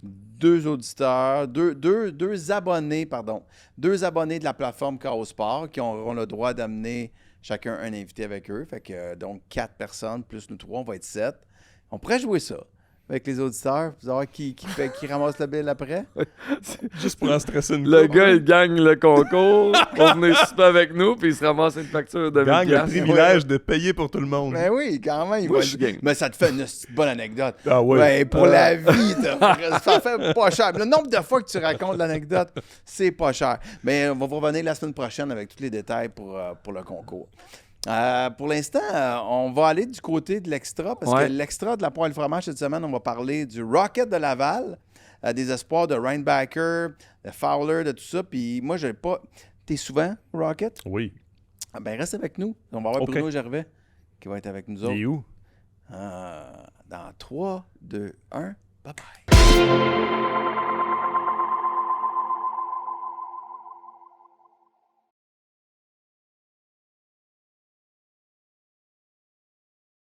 deux auditeurs, deux abonnés, pardon. Deux abonnés de la plateforme Cage au Sport qui auront le droit d'amener chacun un invité avec eux. Fait que donc 4 personnes plus nous 3, on va être 7. On pourrait jouer ça avec les auditeurs, pour savoir qui ramasse la bille après. Juste pour en stresser une Le couple. gars, il gagne le concours, on venait souper avec nous, puis il se ramasse une facture de 1000 Gagne le piastres. privilège de payer pour tout le monde. Ben oui, quand même. Moi, je suis game. Mais ça te fait une bonne anecdote. Ah oui. Ouais, pour la vie, ça fait pas cher. Le nombre de fois que tu racontes l'anecdote, c'est pas cher. Mais on va vous revenir la semaine prochaine avec tous les détails pour le concours. Pour l'instant, on va aller du côté de l'extra, parce que l'extra de la poêle fromage cette semaine, on va parler du Rocket de Laval, des espoirs de Reinbacker, de Fowler, de tout ça. Puis moi, je n'ai pas... T'es souvent au Rocket? Oui. Ben reste avec nous. On va avoir OK. Bruno Gervais qui va être avec nous autres. Il est où? Dans 3, 2, 1, bye bye.